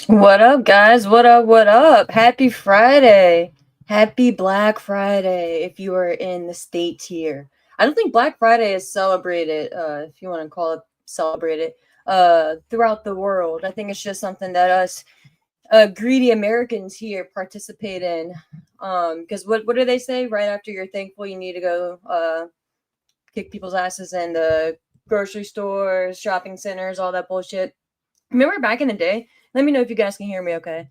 What up, guys? What up? What up? Happy Friday. Happy Black Friday if you are in the States here. I don't think Black Friday is celebrated, if you want to call it celebrated, throughout the world. I think it's just something that us greedy Americans here participate in. Because what do they say? Right after you're thankful, you need to go kick people's asses in the grocery stores, shopping centers, all that bullshit. Remember back in the day? Let me know if you guys can hear me okay.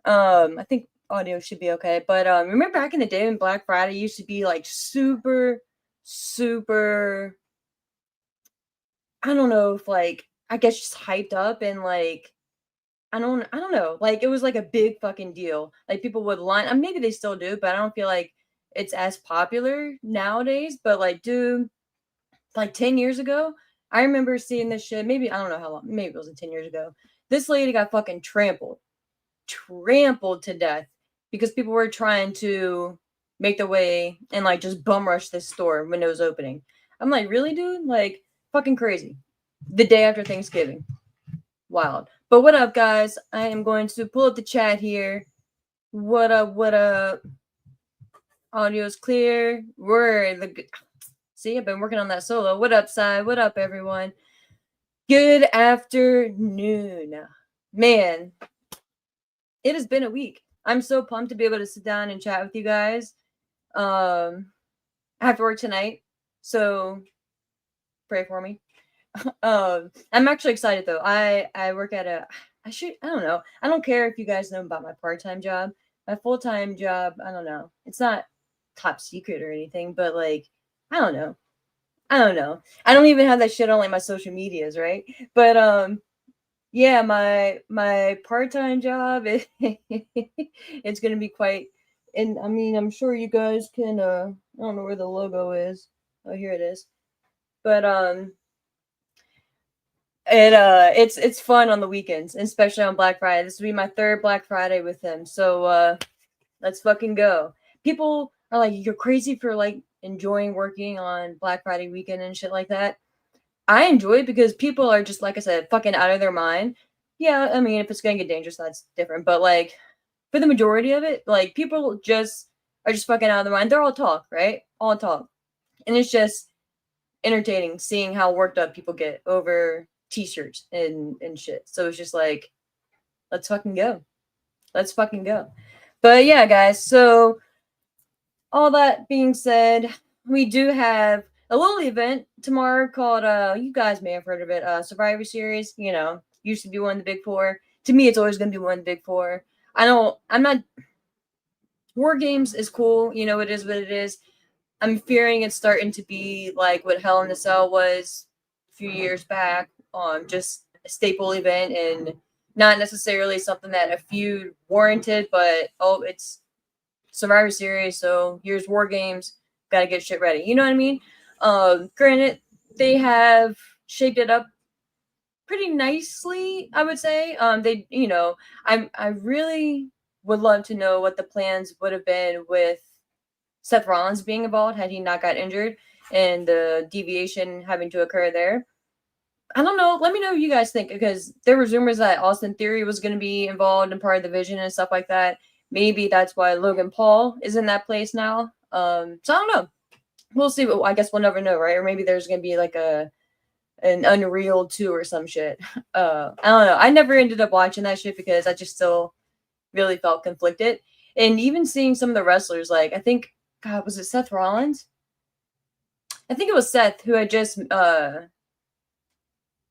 I think audio should be okay. But remember back in the day when Black Friday used to be like super I don't know if like I guess just hyped up and like I don't know. Like it was like a big fucking deal. Like people would line maybe they still do, but I don't feel like it's as popular nowadays. But like dude, like 10 years ago, I remember seeing this shit. Maybe I don't know how long, maybe it wasn't 10 years ago. This lady got fucking trampled to death because people were trying to make their way and like just bum rush this store when it was opening. I'm like, really, dude? Like, fucking crazy. The day after Thanksgiving. Wild. But what up, guys? I am going to pull up the chat here. What up? What up? Audio's clear. We're the. See, I've been working on that solo. What up, Sai? What up, everyone? Good afternoon. Man, it has been a week. I'm so pumped to be able to sit down and chat with you guys. I have to work tonight, so pray for me. I'm actually excited though. I work at I don't know. I don't care if you guys know about my part-time job. My full-time job, I don't know. It's not top secret or anything, but like I don't know. I don't know. I don't even have that shit on like my social medias, right? But yeah, my part-time job it's gonna be quite, and I mean I'm sure you guys can I don't know where the logo is. Oh, here it is. But it's fun on the weekends, especially on Black Friday. This will be my third Black Friday with him. So let's fucking go. People are like, you're crazy for like enjoying working on Black Friday weekend and shit like that. I enjoy it because people are just like I said, fucking out of their mind. Yeah, I mean, if it's gonna get dangerous, that's different. But like, for the majority of it, like people just are just fucking out of their mind. They're all talk, right? All talk, and it's just entertaining seeing how worked up people get over t-shirts and shit. So it's just like, let's fucking go. Let's fucking go. But yeah, guys. So all that being said, we do have a little event tomorrow called you guys may have heard of it, Survivor Series. You know, used to be one of the big four. To me, it's always gonna be one of the big four. I'm not War Games is cool, you know, it is what it is. I'm fearing it's starting to be like what Hell in a Cell was a few years back, just a staple event and not necessarily something that a feud warranted, but it's Survivor Series, so here's War Games, gotta get shit ready. You know what I mean? Granted, they have shaped it up pretty nicely, I would say. I really would love to know what the plans would have been with Seth Rollins being involved had he not got injured and the deviation having to occur there. I don't know. Let me know what you guys think because there was rumors that Austin Theory was going to be involved in part of the vision and stuff like that. Maybe that's why Logan Paul is in that place now. So I don't know. We'll see. I guess we'll never know, right? Or maybe there's going to be like an Unreal 2 or some shit. I don't know. I never ended up watching that shit because I just still really felt conflicted. And even seeing some of the wrestlers, like I think, God, was it Seth Rollins? I think it was Seth who had just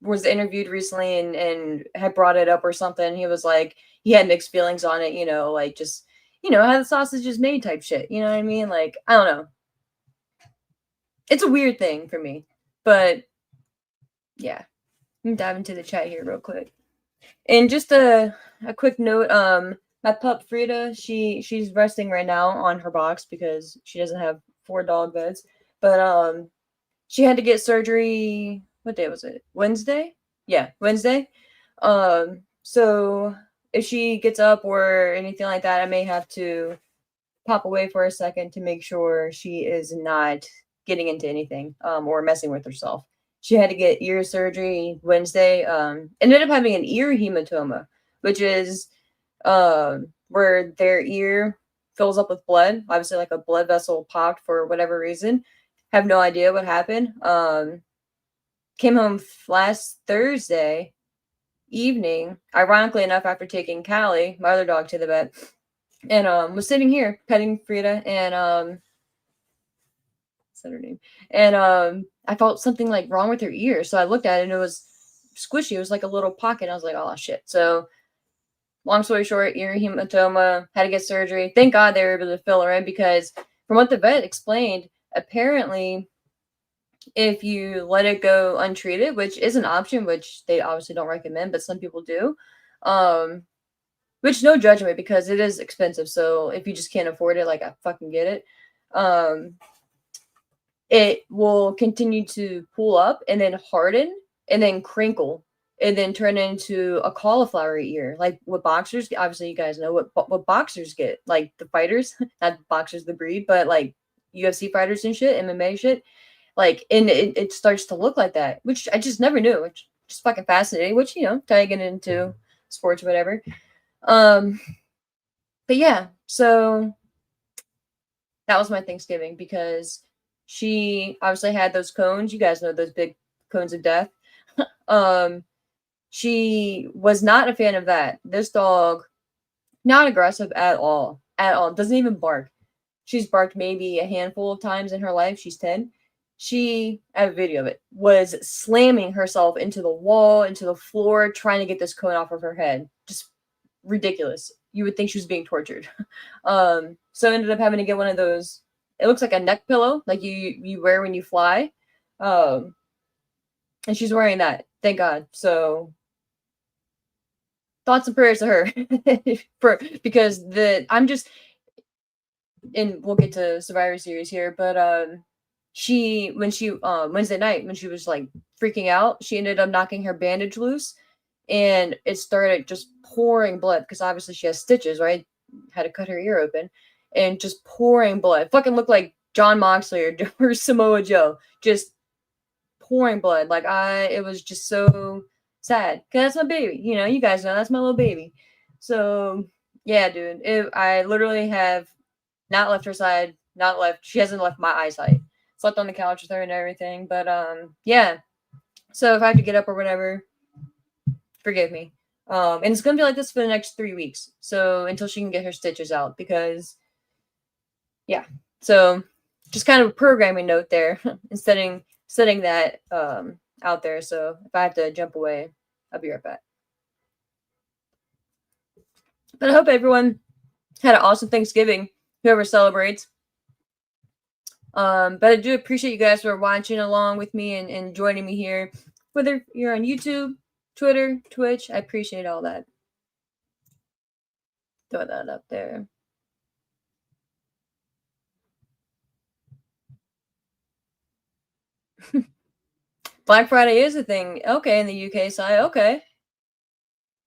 was interviewed recently and had brought it up or something. He was like, he had mixed feelings on it, you know, like just, you know, how the sausage is made type shit. You know what I mean? Like, I don't know. It's a weird thing for me, but yeah. Let me dive into the chat here real quick. And just a quick note, my pup Frida, she's resting right now on her box because she doesn't have 4 dog beds. But she had to get surgery. What day was it? Wednesday? Yeah, Wednesday. So if she gets up or anything like that, I may have to pop away for a second to make sure she is not getting into anything or messing with herself. She had to get ear surgery Wednesday. Ended up having an ear hematoma, which is where their ear fills up with blood. Obviously, like a blood vessel popped for whatever reason. Have no idea what happened. Came home last Thursday evening, ironically enough, after taking Callie, my other dog, to the vet, and was sitting here petting Frida, and what's her name? And I felt something like wrong with her ear, so I looked at it and it was squishy. It was like a little pocket. I was like, oh shit. So long story short, ear hematoma, had to get surgery. Thank God they were able to fill her in, because from what the vet explained, apparently if you let it go untreated, which is an option, which they obviously don't recommend, but some people do, which no judgment, because it is expensive. So if you just can't afford it, like, I fucking get it. It will continue to pull up and then harden and then crinkle and then turn into a cauliflower ear, like what boxers get. Obviously, you guys know what boxers get, like the fighters, not boxers the breed, but like UFC fighters and shit, MMA shit. Like, and it starts to look like that, which I just never knew, which is fucking fascinating, which, you know, tagging into sports or whatever. But yeah, so that was my Thanksgiving, because she obviously had those cones. You guys know those big cones of death. She was not a fan of that. This dog, not aggressive at all. At all. Doesn't even bark. She's barked maybe a handful of times in her life. She's 10. She, I have a video of it, was slamming herself into the wall, into the floor, trying to get this cone off of her head. Just ridiculous. You would think she was being tortured. So I ended up having to get one of those. It looks like a neck pillow, like you wear when you fly. And she's wearing that. Thank God. So thoughts and prayers to her, because I'm just, and we'll get to Survivor Series here, but when she Wednesday night, when she was like freaking out, she ended up knocking her bandage loose, and it started just pouring blood, because obviously she has stitches, right? Had to cut her ear open, and just pouring blood. Fucking looked like John Moxley or Samoa Joe, just pouring blood. Like, it was just so sad, because that's my baby. You know, you guys know that's my little baby. So yeah, dude, I literally have not left her side, she hasn't left my eyesight. Slept on the couch with her and everything. But yeah. So if I have to get up or whatever, forgive me. And it's gonna be like this for the next 3 weeks. So until she can get her stitches out, because yeah. So just kind of a programming note there, and setting that out there. So if I have to jump away, I'll be right back. But I hope everyone had an awesome Thanksgiving, whoever celebrates. But I do appreciate you guys for watching along with me and joining me here, whether you're on YouTube, Twitter, Twitch. I appreciate all that. Throw that up there. Black Friday is a thing. Okay, in the UK side. Okay.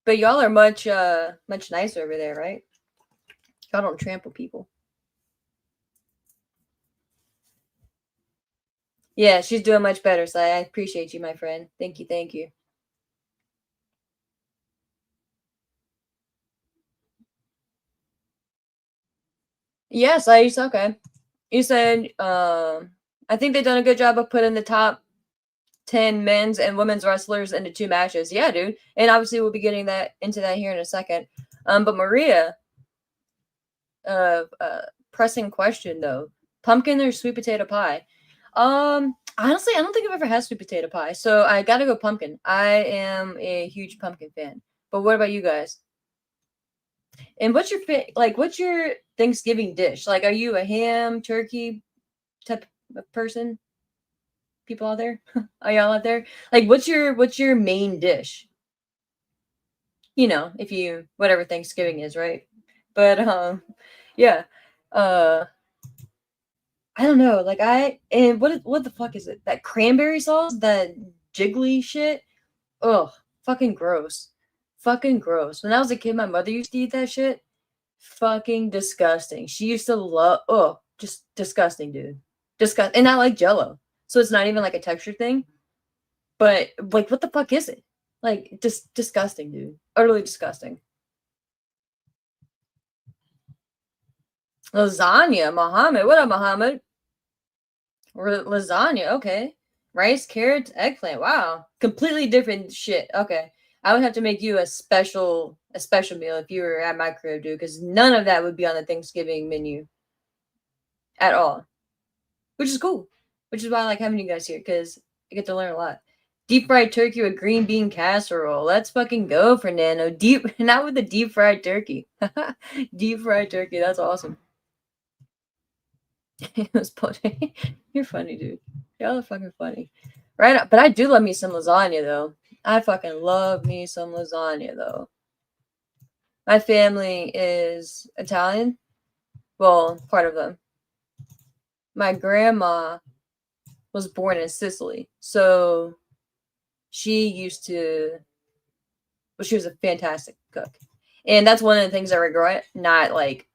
But y'all are much nicer over there, right? Y'all don't trample people. Yeah, she's doing much better, so I appreciate you, my friend. Thank you, thank you. Yes, okay. You said I think they've done a good job of putting the top 10 men's and women's wrestlers into 2 matches. Yeah, dude. And obviously we'll be getting into that here in a second. But Maria, pressing question though. Pumpkin or sweet potato pie? Honestly, I don't think I've ever had sweet potato pie. So I gotta go pumpkin. I am a huge pumpkin fan. But what about you guys? And what's your Thanksgiving dish? Like, are you a ham, turkey type of person? People out there? Are y'all out there? Like, what's your main dish? You know, if you whatever Thanksgiving is, right? But yeah. Uh I don't know. Like, and what the fuck is it? That cranberry sauce, that jiggly shit? Ugh, fucking gross. Fucking gross. When I was a kid, my mother used to eat that shit. Fucking disgusting. She used to love, oh, just disgusting, dude. Disgust, and I like Jello, so it's not even like a texture thing. But like, what the fuck is it? Like, just disgusting, dude. Utterly disgusting. Lasagna, Muhammad. What up, Muhammad? Lasagna, okay. Rice, carrots, eggplant. Wow. Completely different shit. Okay. I would have to make you a special meal if you were at my crib, dude, because none of that would be on the Thanksgiving menu at all. Which is cool. Which is why I like having you guys here, because I get to learn a lot. Deep fried turkey with green bean casserole. Let's fucking go, Fernando. Not with the deep fried turkey. Deep fried turkey. That's awesome. It was funny. You're funny, dude. Y'all are fucking funny. Right? But I do love me some lasagna, though. I fucking love me some lasagna, though. My family is Italian. Well, part of them. My grandma was born in Sicily. So she used to, well, she was a fantastic cook. And that's one of the things I regret, not like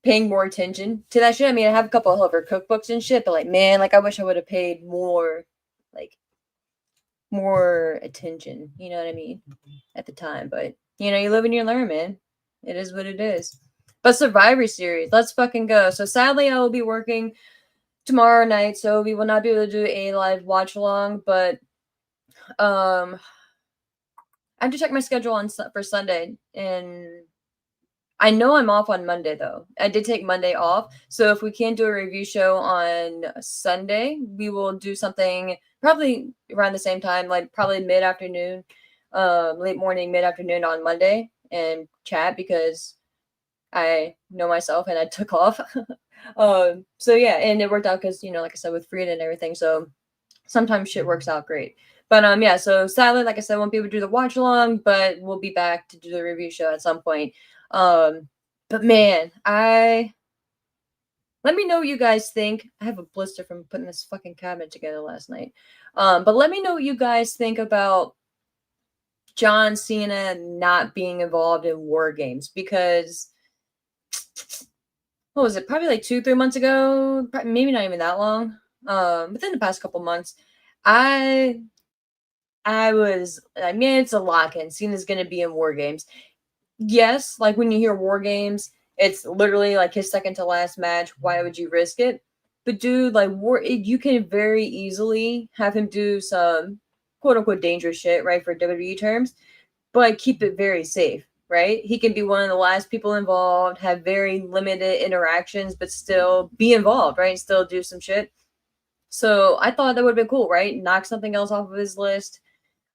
paying more attention to that shit. I mean, I have a couple of her cookbooks and shit, but like, man, like I wish I would have paid like, more attention. You know what I mean? At the time, but you live and you learn, man. It is what it is. But Survivor Series, let's fucking go. So sadly, I will be working tomorrow night, so we will not be able to do a live watch along. But I have to check my schedule for Sunday, and I know I'm off on Monday, though. I did take Monday off. So if we can't do a review show on Sunday, we will do something probably around the same time, like probably mid-afternoon, late morning, mid-afternoon on Monday, and chat because I know myself and I took off. So yeah, and it worked out because, like I said, with Frida and everything. So sometimes shit works out great. But yeah, so sadly, like I said, won't be able to do the watch along, but we'll be back to do the review show at some point. But man, let me know what you guys think. I have a blister from putting this fucking cabinet together last night. But let me know what you guys think about John Cena not being involved in War Games, because what was it? Probably like 2-3 months ago, maybe not even that long. Within the past couple months, I was like, man, it's a lock-in. Cena's gonna be in War Games. Yes, like when you hear War Games, it's literally like his second to last match. Why would you risk it? But dude, like you can very easily have him do some quote unquote dangerous shit, right? For WWE terms, but keep it very safe, right? He can be one of the last people involved, have very limited interactions, but still be involved, right? Still do some shit. So I thought that would have been cool, right? Knock something else off of his list.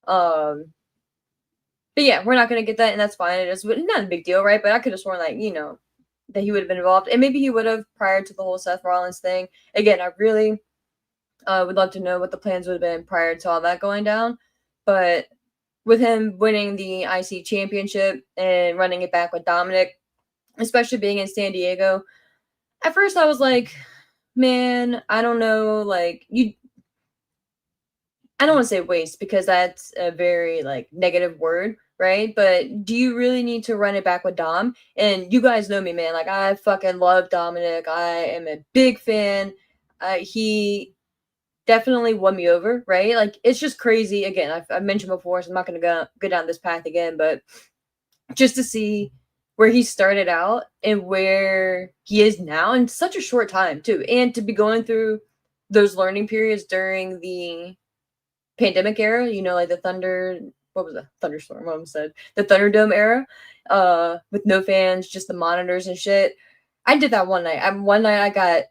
But yeah, we're not gonna get that, and that's fine. It is not a big deal, right? But I could have sworn, like, that he would have been involved, and maybe he would have prior to the whole Seth Rollins thing. Again, I really would love to know what the plans would have been prior to all that going down. But with him winning the IC championship and running it back with Dominic, especially being in San Diego, at first I was like, man, I don't know, like I don't want to say waste because that's a very like negative word, right? But do you really need to run it back with Dom? And you guys know me, man. Like I fucking love Dominic. I am a big fan. He definitely won me over, right? Like it's just crazy. Again, I've mentioned before, so I'm not gonna go down this path again. But just to see where he started out and where he is now in such a short time too, and to be going through those learning periods during the pandemic era, like the what was it? Thunderstorm, what almost said. The Thunderdome era, with no fans, just the monitors and shit. I did that one night. One night I got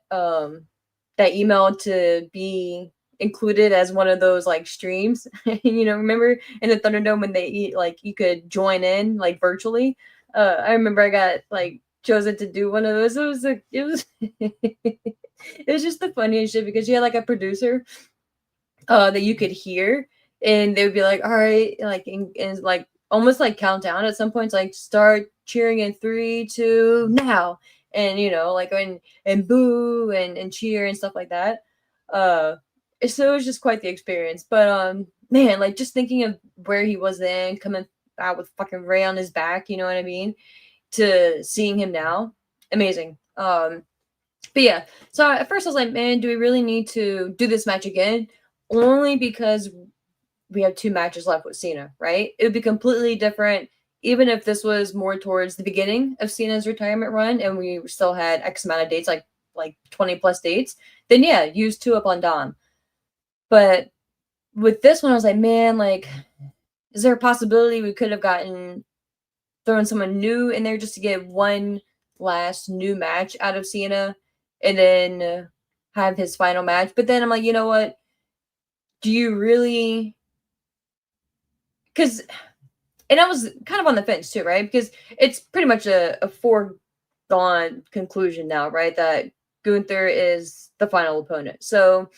that email to be included as one of those like streams. Remember in the Thunderdome when they like you could join in like virtually. I remember I got like chosen to do one of those. It was just the funniest shit because you had like a producer that you could hear, and they would be like, all right, like and like almost like count down at some points, like start cheering in 3, 2, now, and like and boo and cheer and stuff like that. So it was just quite the experience. But man, like just thinking of where he was then, coming out with fucking Ray on his back, you know what I mean, to seeing him now, amazing. But yeah, so at first I was like, man, do we really need to do this match again? Only because we have 2 matches left with Cena, right? It would be completely different even if this was more towards the beginning of Cena's retirement run and we still had X amount of dates, like 20 plus dates, then yeah, use 2 up on Dom. But with this one, I was like, man, like, is there a possibility we could have thrown someone new in there just to get one last new match out of Cena and then have his final match? But then I'm like, you know what? Do you really? Because, and I was kind of on the fence too, right? Because it's pretty much a foregone conclusion now, right? That Gunther is the final opponent. So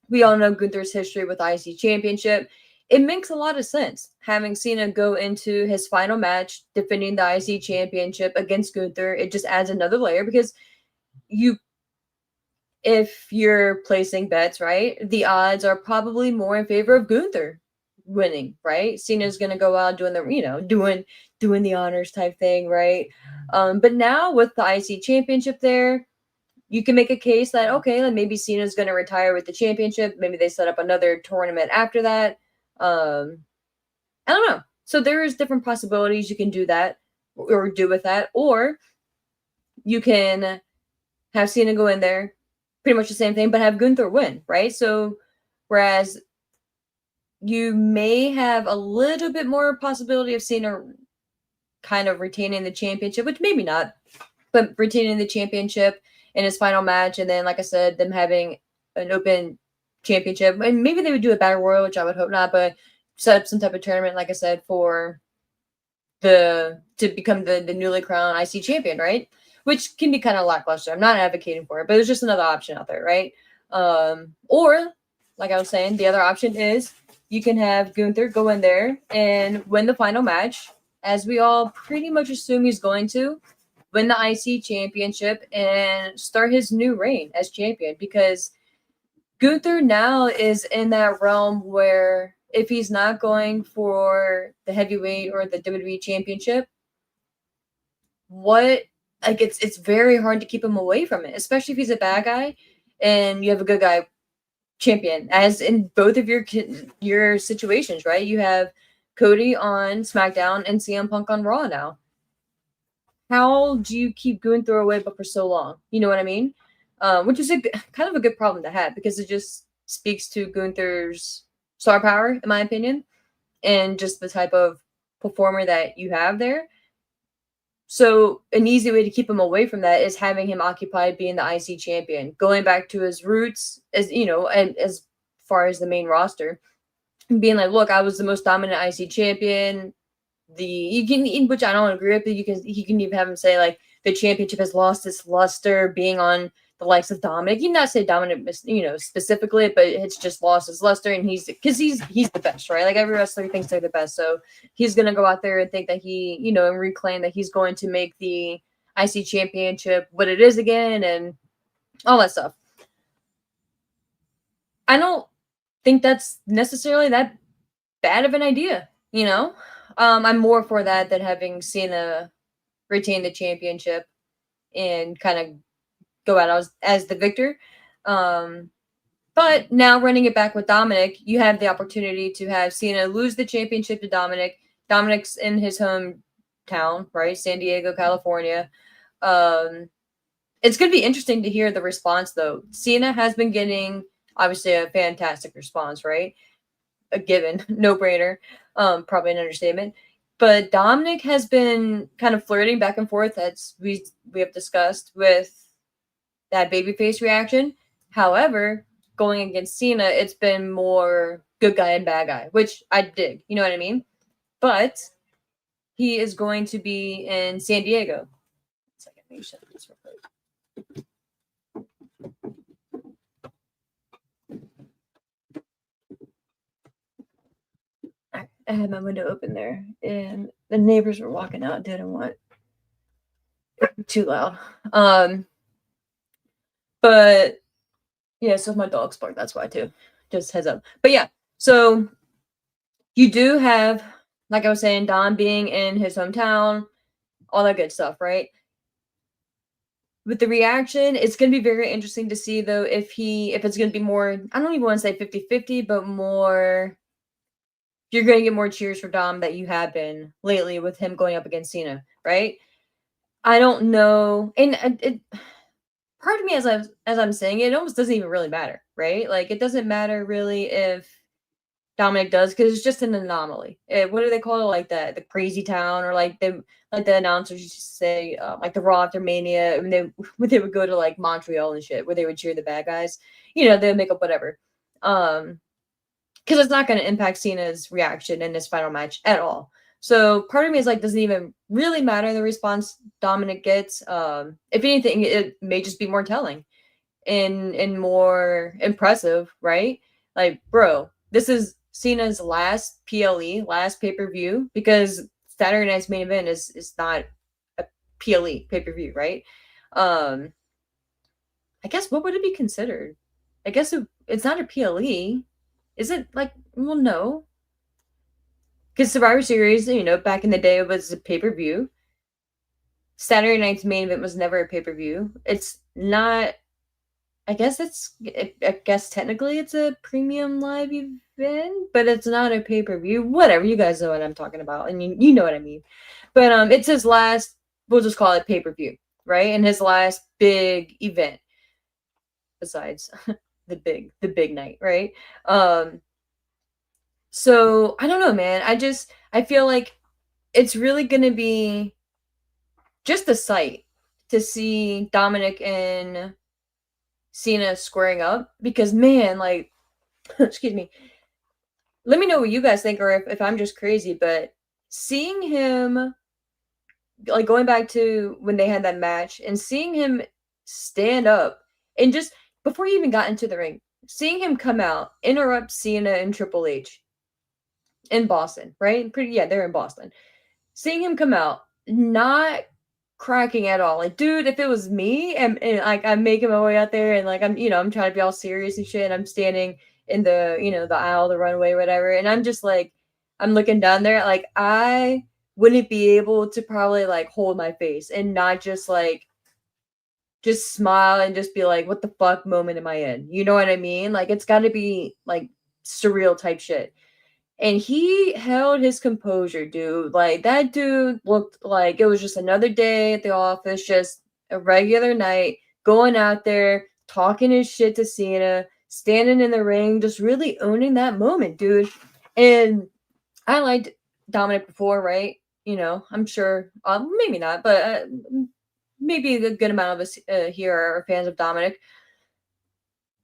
we all know Gunther's history with the IC Championship. It makes a lot of sense having Cena go into his final match defending the IC Championship against Gunther. It just adds another layer because if you're placing bets, right, the odds are probably more in favor of Gunther winning, right? Cena's gonna go out doing doing the honors type thing, right? But now with the IC Championship there, you can make a case that okay, like maybe Cena's going to retire with the championship. Maybe they set up another tournament after that. I don't know. So there's different possibilities you can do that or do with that, or you can have Cena go in there, pretty much the same thing, but have Gunther win, right? So whereas you may have a little bit more possibility of Cena kind of retaining the championship, which maybe not, but retaining the championship in his final match, and then, like I said, them having an open championship, and maybe they would do a battle royal, which I would hope not, but set up some type of tournament, like I said, for to become the newly crowned IC champion, right? Which can be kind of lackluster. I'm not advocating for it, but it's just another option out there, right? Or, like I was saying, the other option is you can have Gunther go in there and win the final match, as we all pretty much assume he's going to win the IC championship and start his new reign as champion, because Gunther now is in that realm where if he's not going for the heavyweight or the WWE championship, it's very hard to keep him away from it, especially if he's a bad guy and you have a good guy champion, as in both of your situations, right? You have Cody on SmackDown and CM Punk on Raw now. How do you keep Gunther away but for so long? You know what I mean? Which is kind of a good problem to have, because it just speaks to Gunther's star power, in my opinion, and just the type of performer that you have there. So an easy way to keep him away from that is having him occupied being the IC champion, going back to his roots, as you know, and as far as the main roster, and being like, look, I was the most dominant IC champion. Which I don't agree with, but he can even have him say like the championship has lost its luster being on the likes of Dominic. You can not say Dominic, specifically, but it's just lost its luster, and he's the best, right? Like every wrestler thinks they're the best, so he's gonna go out there and think that and reclaim that he's going to make the IC championship what it is again, and all that stuff. I don't think that's necessarily that bad of an idea, I'm more for that than having Cena retain the championship and kind of go out as the victor. But now running it back with Dominic, you have the opportunity to have Cena lose the championship to Dominic. Dominic's in his hometown, right? San Diego, California. It's going to be interesting to hear the response, though. Cena has been getting, obviously, a fantastic response, right? A given, no-brainer, probably an understatement. But Dominic has been kind of flirting back and forth, as we have discussed, with that babyface reaction. However, going against Cena, it's been more good guy and bad guy, which I dig. You know what I mean? But he is going to be in San Diego. 1 second, let me shut this real quick. I had my window open there, and the neighbors were walking out. Didn't want it too loud. But yeah, so my dog's bark. That's why too. Just heads up. But yeah, so you do have, like I was saying, Dom being in his hometown, all that good stuff, right? With the reaction, it's going to be very interesting to see, though, if it's going to be more, I don't even want to say 50-50, but more you're going to get more cheers for Dom that you have been lately with him going up against Cena, right? I don't know, and it part of me as I'm saying it almost doesn't even really matter, right? Like it doesn't matter really if Dominic does because it's just an anomaly. What do they call it? Like the crazy town, or like the announcers used to say, like the Raw after Mania, when they would go to like Montreal and shit, where they would cheer the bad guys. You know, they would make up whatever. Because it's not going to impact Cena's reaction in this final match at all. So part of me is like, doesn't even really matter the response Dominic gets. If anything, it may just be more telling and more impressive, right? Like, bro, this is Cena's last PLE, last pay per view, because Saturday Night's main event is not a PLE pay per view, right? I guess what would it be considered? I guess it's not a PLE. Is it like, well, no. Because Survivor Series, you know, back in the day, it was a pay per view. Saturday Night's main event was never a pay per view. It's not. I guess technically it's a premium live event, but it's not a pay per view. Whatever, you guys know what I'm talking about, and you know what I mean. But it's his last. We'll just call it pay per view, right? And his last big event, besides the big night, right? So I don't know, man. I feel like it's really gonna be just a sight to see Dominic and Cena squaring up, because man, like excuse me. Let me know what you guys think, or if I'm just crazy, but seeing him, like going back to when they had that match and seeing him stand up and just before he even got into the ring, seeing him come out, interrupt Cena and Triple H in Boston, right? They're in Boston. Seeing him come out, not cracking at all. Like, dude, if it was me and like I'm making my way out there and like I'm trying to be all serious and shit, and I'm standing in the aisle, the runway, whatever, and I'm just like I'm looking down there, like I wouldn't be able to probably like hold my face and not just smile and just be like, what the fuck moment am I in? You know what I mean? Like it's gotta be like surreal type shit. And he held his composure, dude. Like that dude looked like it was just another day at the office, just a regular night, going out there, talking his shit to Cena, standing in the ring, just really owning that moment, dude. And I liked Dominic before, right? You know, I'm sure, maybe not, but maybe a good amount of us here are fans of Dominic.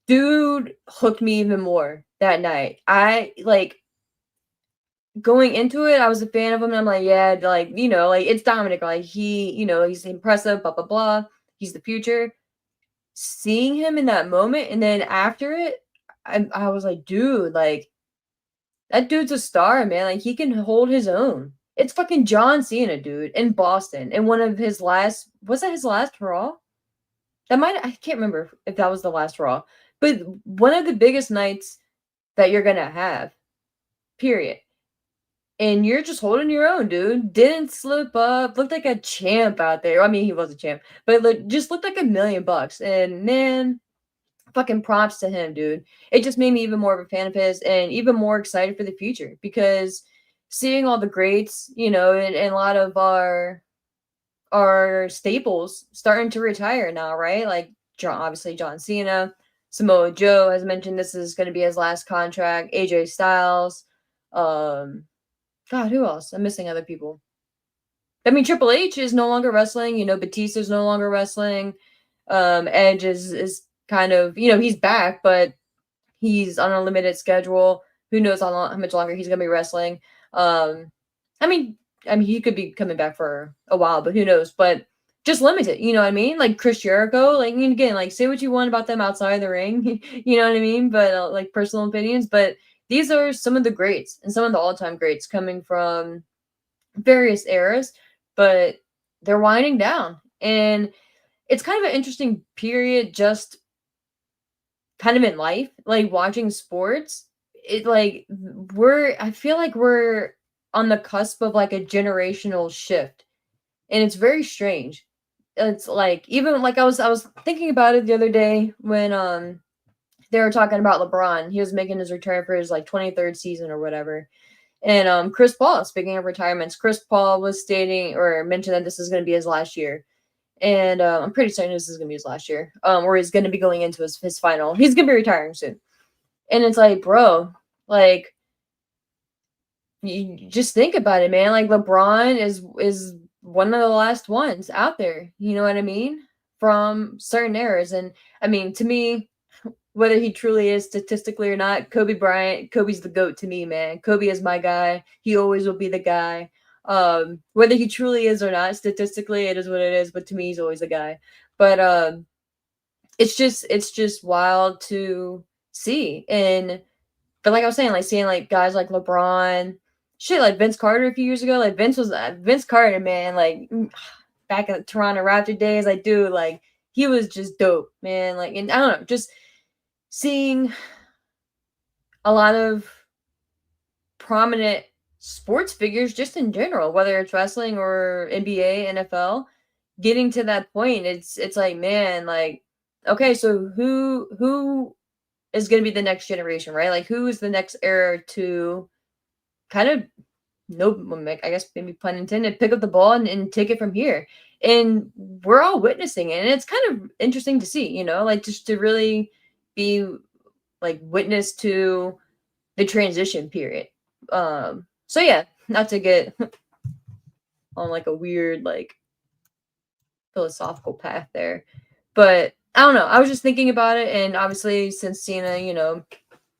Dude hooked me even more that night. I like going into it, I was a fan of him. And I'm like, yeah, like, like it's Dominic. Like he's impressive, blah, blah, blah. He's the future. Seeing him in that moment, and then after it, I was like, dude, like, that dude's a star, man. Like, he can hold his own. It's fucking John Cena, dude, in Boston. And one of his last, was that his last Raw? I can't remember if that was the last Raw. But one of the biggest nights that you're going to have, period. And you're just holding your own, dude. Didn't slip up. Looked like a champ out there. I mean, he was a champ, but just looked like $1,000,000. And man, fucking props to him, dude. It just made me even more of a fan of his and even more excited for the future, because seeing all the greats, and a lot of our staples starting to retire now, right? Like obviously John Cena, Samoa Joe has mentioned this is going to be his last contract. AJ Styles, God, who else? I'm missing other people. I mean, Triple H is no longer wrestling. Batista's no longer wrestling. Edge is kind of, he's back, but he's on a limited schedule. Who knows how much longer he's gonna be wrestling? I mean, he could be coming back for a while, but who knows? But just limited, you know what I mean? Like Chris Jericho, like, again, like say what you want about them outside of the ring, you know what I mean? But like personal opinions, but these are some of the greats and some of the all-time greats coming from various eras, but they're winding down. And it's kind of an interesting period just kind of in life, like watching sports. I feel like we're on the cusp of like a generational shift. And it's very strange. It's like, even like I was thinking about it the other day when they were talking about LeBron. He was making his return for his like 23rd season or whatever. And Chris Paul, speaking of retirements, Chris Paul was stating or mentioned that this is going to be his last year. And I'm pretty certain this is going to be his last year, or he's going to be going into his final. He's going to be retiring soon. And it's like, bro, like, you just think about it, man. Like, LeBron is one of the last ones out there. You know what I mean? From certain eras. And I mean, to me, whether he truly is statistically or not, Kobe Bryant, Kobe's the GOAT to me, man. Kobe is my guy. He always will be the guy. Whether he truly is or not, statistically, it is what it is. But to me, he's always a guy. But it's just wild to see. But like I was saying, like seeing like guys like LeBron, shit, like Vince Carter a few years ago. Like Vince Carter, man. Like back in the Toronto Raptor days, like dude, like he was just dope, man. Like, and I don't know, just seeing a lot of prominent sports figures just in general, whether it's wrestling or NBA, NFL, getting to that point, it's like, man, like, okay, so who is going to be the next generation, right? Like, who is the next era to kind of, no, I guess maybe pun intended, pick up the ball and take it from here. And we're all witnessing it, and it's kind of interesting to see, like just to really be like witness to the transition period. So yeah, not to get on like a weird like philosophical path there, but I don't know. I was just thinking about it, and obviously since Cena,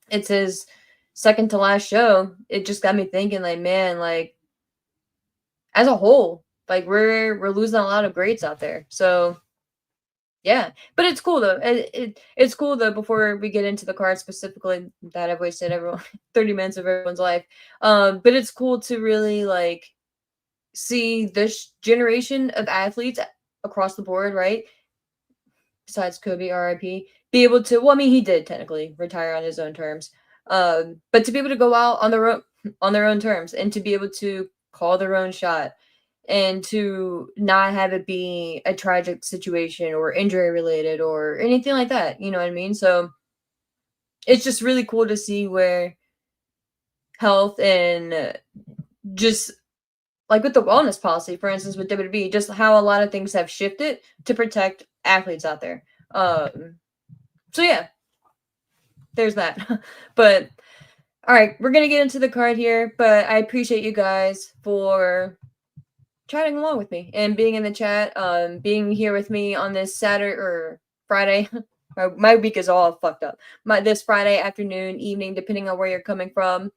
it's his second to last show, it just got me thinking, like, man, like as a whole, like we're losing a lot of greats out there. So yeah, but it's cool though. It's cool though. Before we get into the card specifically, that I've wasted everyone 30 minutes of everyone's life. But it's cool to really like see this generation of athletes across the board, right? Besides Kobe, RIP, be able to. Well, I mean, he did technically retire on his own terms, but to be able to go out on their own terms and to be able to call their own shot and to not have it be a tragic situation or injury related or anything like that. You know what I mean? So it's just really cool to see where health and just like with the wellness policy, for instance, with WWE, just how a lot of things have shifted to protect athletes out there. So yeah, there's that. But all right, we're gonna get into the card here, but I appreciate you guys for chatting along with me and being in the chat, being here with me on this Saturday or Friday. My week is all fucked up. This Friday afternoon, evening, depending on where you're coming from.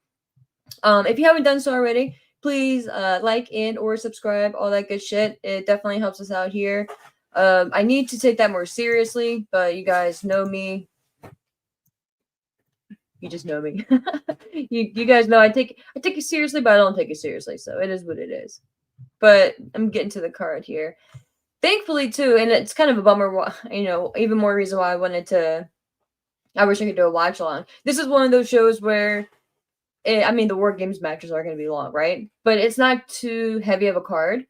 If you haven't done so already, please like and or subscribe, all that good shit. It definitely helps us out here. I need to take that more seriously, but you guys know me. You just know me. you guys know I take it seriously, but I don't take it seriously. So it is what it is. But I'm getting to the card here. Thankfully, too, and it's kind of a bummer, even more reason why I wish I could do a watch along. This is one of those shows where, the War Games matches are going to be long, right? But it's not too heavy of a card.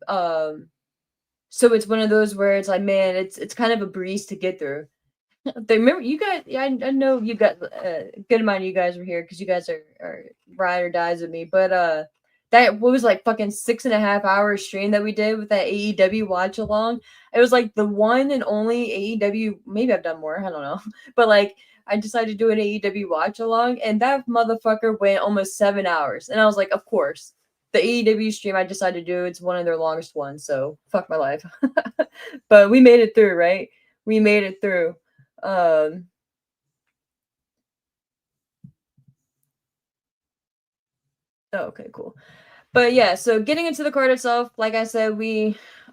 So it's one of those where it's like, man, it's kind of a breeze to get through. Remember, you guys, yeah, I know you got a good amount of you guys were here because you guys are ride or dies with me, but that was like fucking 6.5 hour stream that we did with that AEW watch along. It was like the one and only AEW. Maybe I've done more. I don't know. But like I decided to do an AEW watch along, and that motherfucker went almost 7 hours. And I was like, of course, the AEW stream I decided to do, it's one of their longest ones. So fuck my life. But we made it through, right? We made it through. Okay, cool. But yeah, so getting into the card itself, like I said,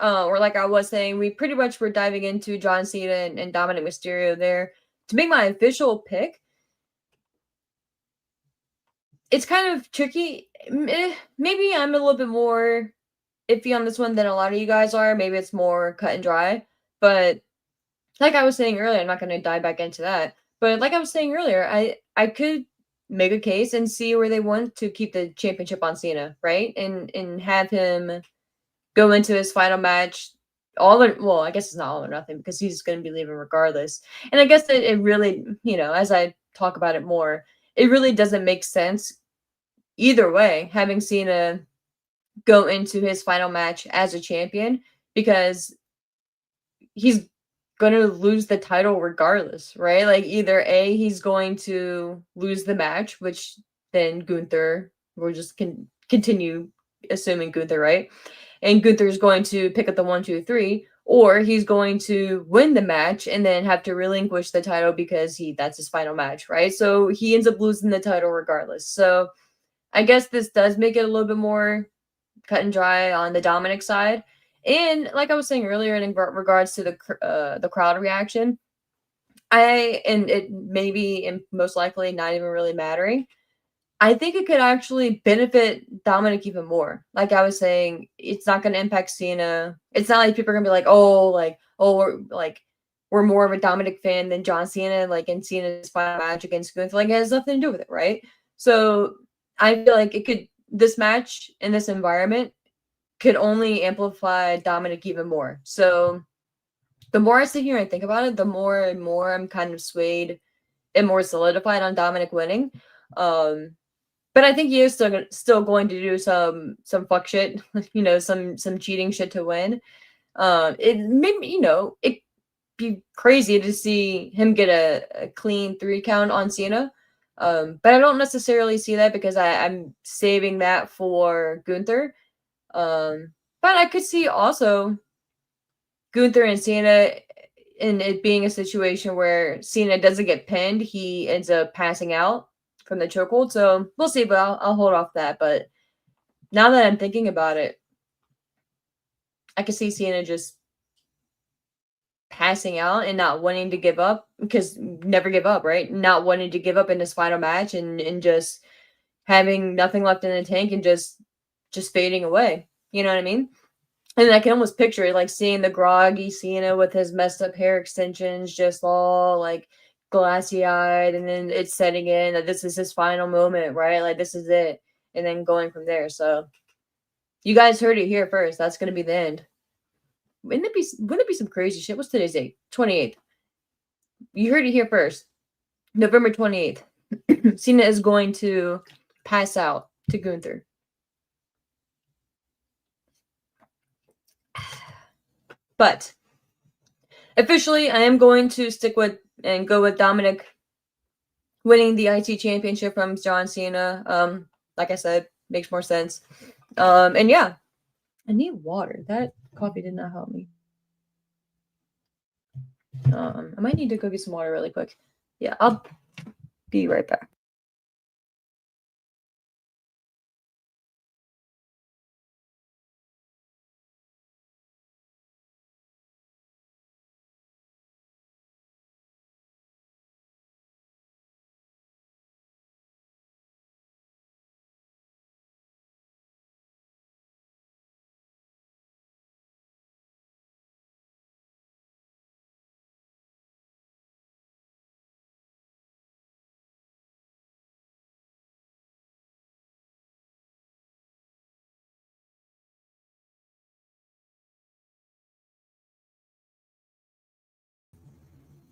or like I was saying, we pretty much were diving into John Cena and Dominic Mysterio there. To make my official pick, it's kind of tricky. Maybe I'm a little bit more iffy on this one than a lot of you guys are. Maybe it's more cut and dry. But like I was saying earlier, I'm not going to dive back into that. But like I was saying earlier, I could make a case and see where they want to keep the championship on Cena, right? And have him go into his final match I guess it's not all or nothing because he's going to be leaving regardless. And I guess that it really, as I talk about it more, it really doesn't make sense either way, having Cena go into his final match as a champion, because he's going to lose the title regardless, right? Like either A, he's going to lose the match, which then Gunther, we'll just continue assuming Gunther, right? And Gunther's going to pick up the 1, 2, 3, or he's going to win the match and then have to relinquish the title because that's his final match, right? So he ends up losing the title regardless. So I guess this does make it a little bit more cut and dry on the Dominic side. And like I was saying earlier, in regards to the crowd reaction, and it maybe and most likely not even really mattering. I think it could actually benefit Dominic even more. Like I was saying, it's not going to impact Cena. It's not like people are going to be like, we're more of a Dominic fan than John Cena, like in Cena's final match against Gunther. Like it has nothing to do with it, right? So I feel like this match in this environment could only amplify Dominic even more. So the more I sit here and think about it, the more and more I'm kind of swayed and more solidified on Dominic winning. But I think he is still going to do some fuck shit, some cheating shit to win. It maybe it be crazy to see him get a clean 3 count on Cena. But I don't necessarily see that because I'm saving that for Gunther. But I could see also Gunther and Cena in it being a situation where Cena doesn't get pinned, he ends up passing out from the chokehold. So we'll see, but I'll hold off that. But now that I'm thinking about it, I can see Cena just passing out and not wanting to give up, because never give up, right? Not wanting to give up in his final match and just having nothing left in the tank and just fading away. You know what I mean? And I can almost picture it, like seeing the groggy Cena with his messed up hair extensions, just all like glassy eyed, and then it's setting in that this is his final moment, right? Like this is it, and then going from there. So you guys heard it here first. That's gonna be the end. Wouldn't it be some crazy shit? What's today's date? 28th. You heard it here first. November 28th. Cena is going to pass out to Gunther. But officially, I am going to stick with and go with Dominic winning the IC championship from John Cena. Like I said, makes more sense. And yeah, I need water. That coffee did not help me. I might need to go get some water really quick. Yeah, I'll be right back.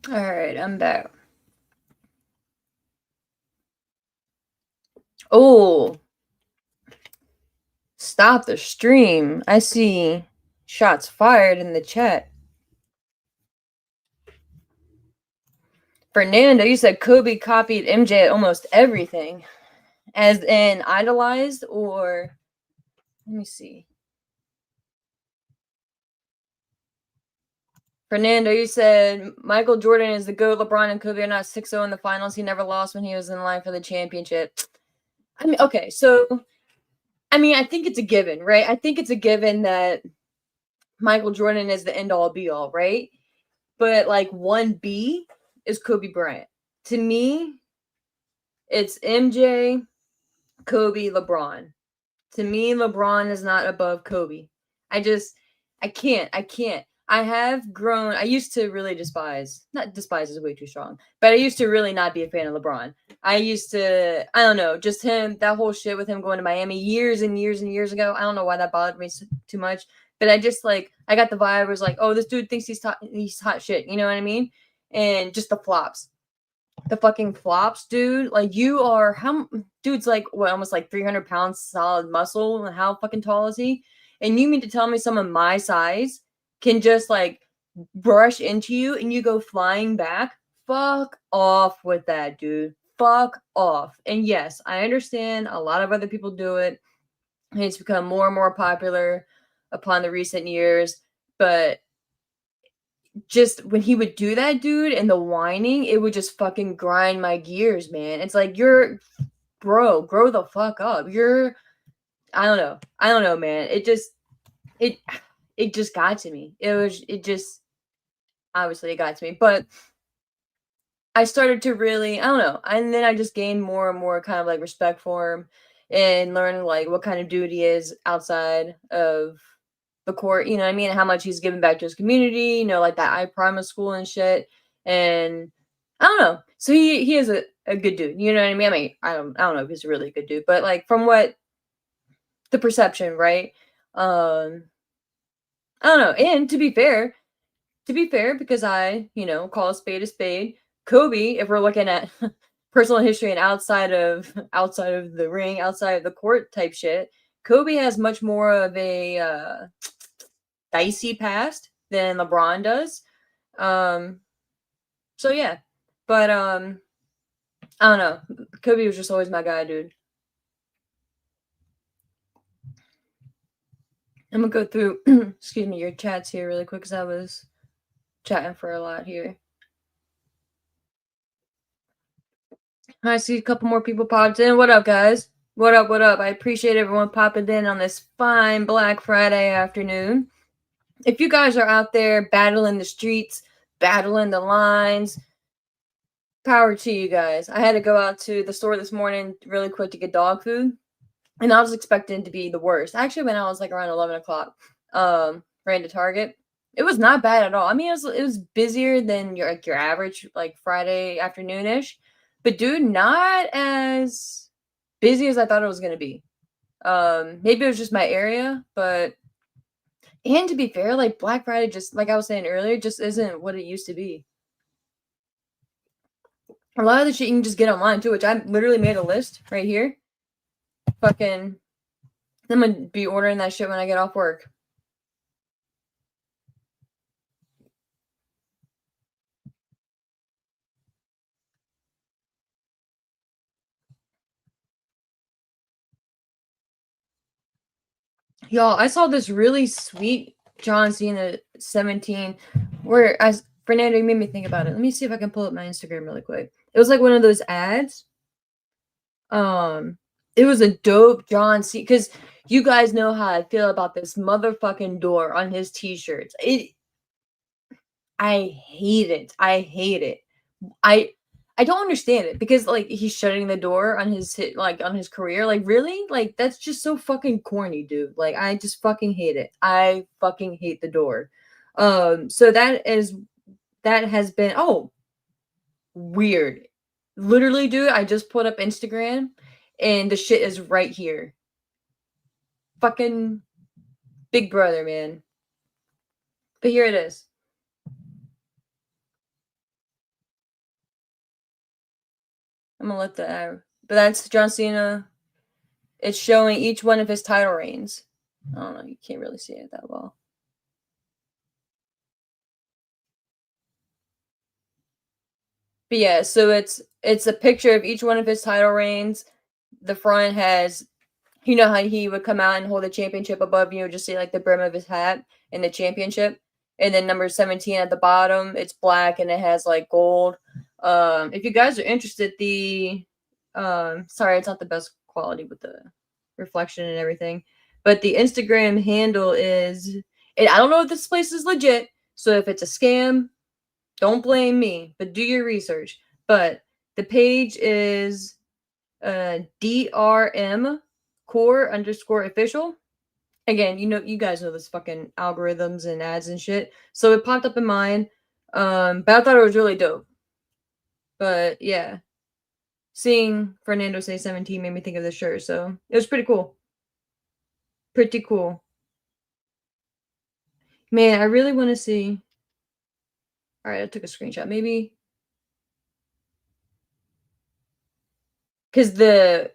All right, I'm back. Oh, stop the stream. I see shots fired in the chat. Fernando, you said Kobe copied MJ at almost everything. As in idolized, or let me see. Fernando, you said Michael Jordan is the GOAT. LeBron and Kobe are not 6-0 in the finals. He never lost when he was in line for the championship. I mean, okay, so I mean, I think it's a given, right? I think it's a given that Michael Jordan is the end all be all, right? But like 1B is Kobe Bryant. To me, it's MJ, Kobe, LeBron. To me, LeBron is not above Kobe. I can't. I have grown. I used to really not despise is way too strong, but I used to really not be a fan of LeBron. I don't know, just him, that whole shit with him going to Miami years and years and years ago. I don't know why that bothered me too much, but I got the vibe. It was like, oh, this dude thinks he's hot shit. You know what I mean? And just the flops. the fucking flops, dude. Like you are dude's like what, almost like 300 pounds solid muscle. And how fucking tall is he? And you mean to tell me someone my size can just like brush into you and you go flying back? Fuck off with that, dude. Fuck off. And yes, I understand a lot of other people do it. And it's become more and more popular upon the recent years. But just when he would do that, dude, and the whining, it would just fucking grind my gears, man. It's like bro, grow the fuck up. I don't know. I don't know, man. It it just got to me. It just obviously it got to me. But I started to really, I don't know. And then I just gained more and more kind of like respect for him and learning like what kind of dude he is outside of the court, you know what I mean? How much he's giving back to his community, you know, like that I Prima school and shit. And I don't know. So he is a good dude. You know what I mean? I mean, I don't know if he's a really good dude, but like from what the perception, right? Um I don't know. And to be fair, because I, you know, call a spade, Kobe, if we're looking at personal history and outside of the ring, outside of the court type shit, Kobe has much more of a dicey past than LeBron does. Um, so yeah, but I don't know. Kobe was just always my guy, dude. I'm gonna go through, excuse me, your chats here really quick because I was chatting for a lot here. I see a couple more people popped in. What up, guys? What up? What up? I appreciate everyone popping in on this fine Black Friday afternoon. If you guys are out there battling the streets, battling the lines, power to you guys. I had to go out to the store this morning really quick to get dog food, and I was expecting to be the worst. Actually, when I was like around 11 o'clock, ran to Target. It was not bad at all. I mean, it was busier than your average like Friday afternoon ish, but dude, not as busy as I thought it was gonna be. Maybe it was just my area, but and to be fair, like Black Friday, just like I was saying earlier, just isn't what it used to be. A lot of the shit you can just get online too, which I literally made a list right here. Fucking, I'm gonna be ordering that shit when I get off work. Y'all, I saw this really sweet John Cena 17 where as Fernando, you made me think about it. Let me see if I can pull up my Instagram really quick. It was like one of those ads. It was a dope John Cena because you guys know how I feel about this motherfucking door on his t-shirts. I hate it. I hate it. I I don't understand it because like he's shutting the door on his like on his career. Like really? Like that's just so fucking corny, dude. Like I just fucking hate it. I fucking hate the door. So that has been weird. Literally, dude, I just put up Instagram and the shit is right here. Fucking Big Brother, man. But here it is. I'm gonna let but that's John Cena. It's showing each one of his title reigns. I don't know. You can't really see it that well. But yeah, so it's a picture of each one of his title reigns. The front has, you know how he would come out and hold the championship above you, just see like the brim of his hat and the championship, and then number 17 at the bottom, it's black and it has like gold. If you guys are interested, sorry, it's not the best quality with the reflection and everything, but the Instagram handle is, and I don't know if this place is legit, so if it's a scam, don't blame me, but do your research. But the page is DRM core underscore official. Again, you know, you guys know this fucking algorithms and ads and shit. So it popped up in mine. But I thought it was really dope. But yeah, seeing Fernando say 17 made me think of this shirt. So it was pretty cool. Pretty cool. Man, I really want to see. All right, I took a screenshot. Maybe because the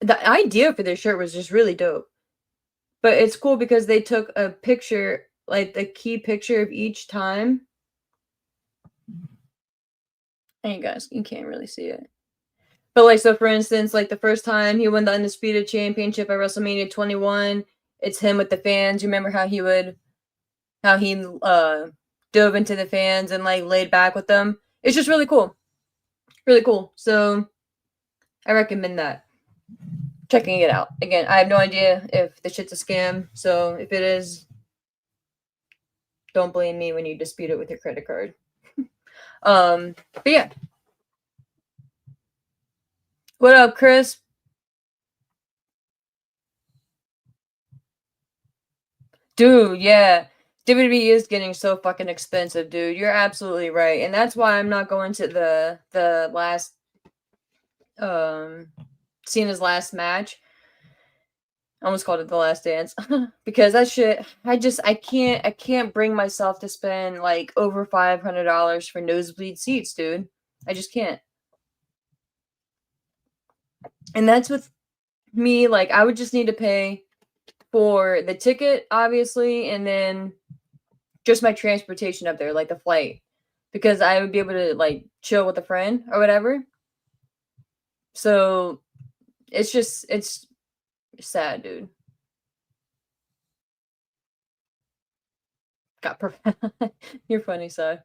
idea for this shirt was just really dope. But it's cool because they took a picture, like the key picture of each time. And you guys, you can't really see it. But like, so for instance, like the first time he won the Undisputed Championship at WrestleMania 21, it's him with the fans. You remember how he dove into the fans and like laid back with them? It's just really cool. Really cool. So I recommend that. Checking it out. Again, I have no idea if the shit's a scam. So if it is, don't blame me when you dispute it with your credit card. But yeah. What up, Chris? Dude, yeah. WWE is getting so fucking expensive, dude. You're absolutely right. And that's why I'm not going to the last Cena's last match. I almost called it the last dance. Because that shit I can't bring myself to spend like over $500 for nosebleed seats, dude. I just can't. And that's with me, like I would just need to pay for the ticket, obviously, and then just my transportation up there, like the flight, because I would be able to like chill with a friend or whatever. So it's sad, dude. Got You're funny, Si.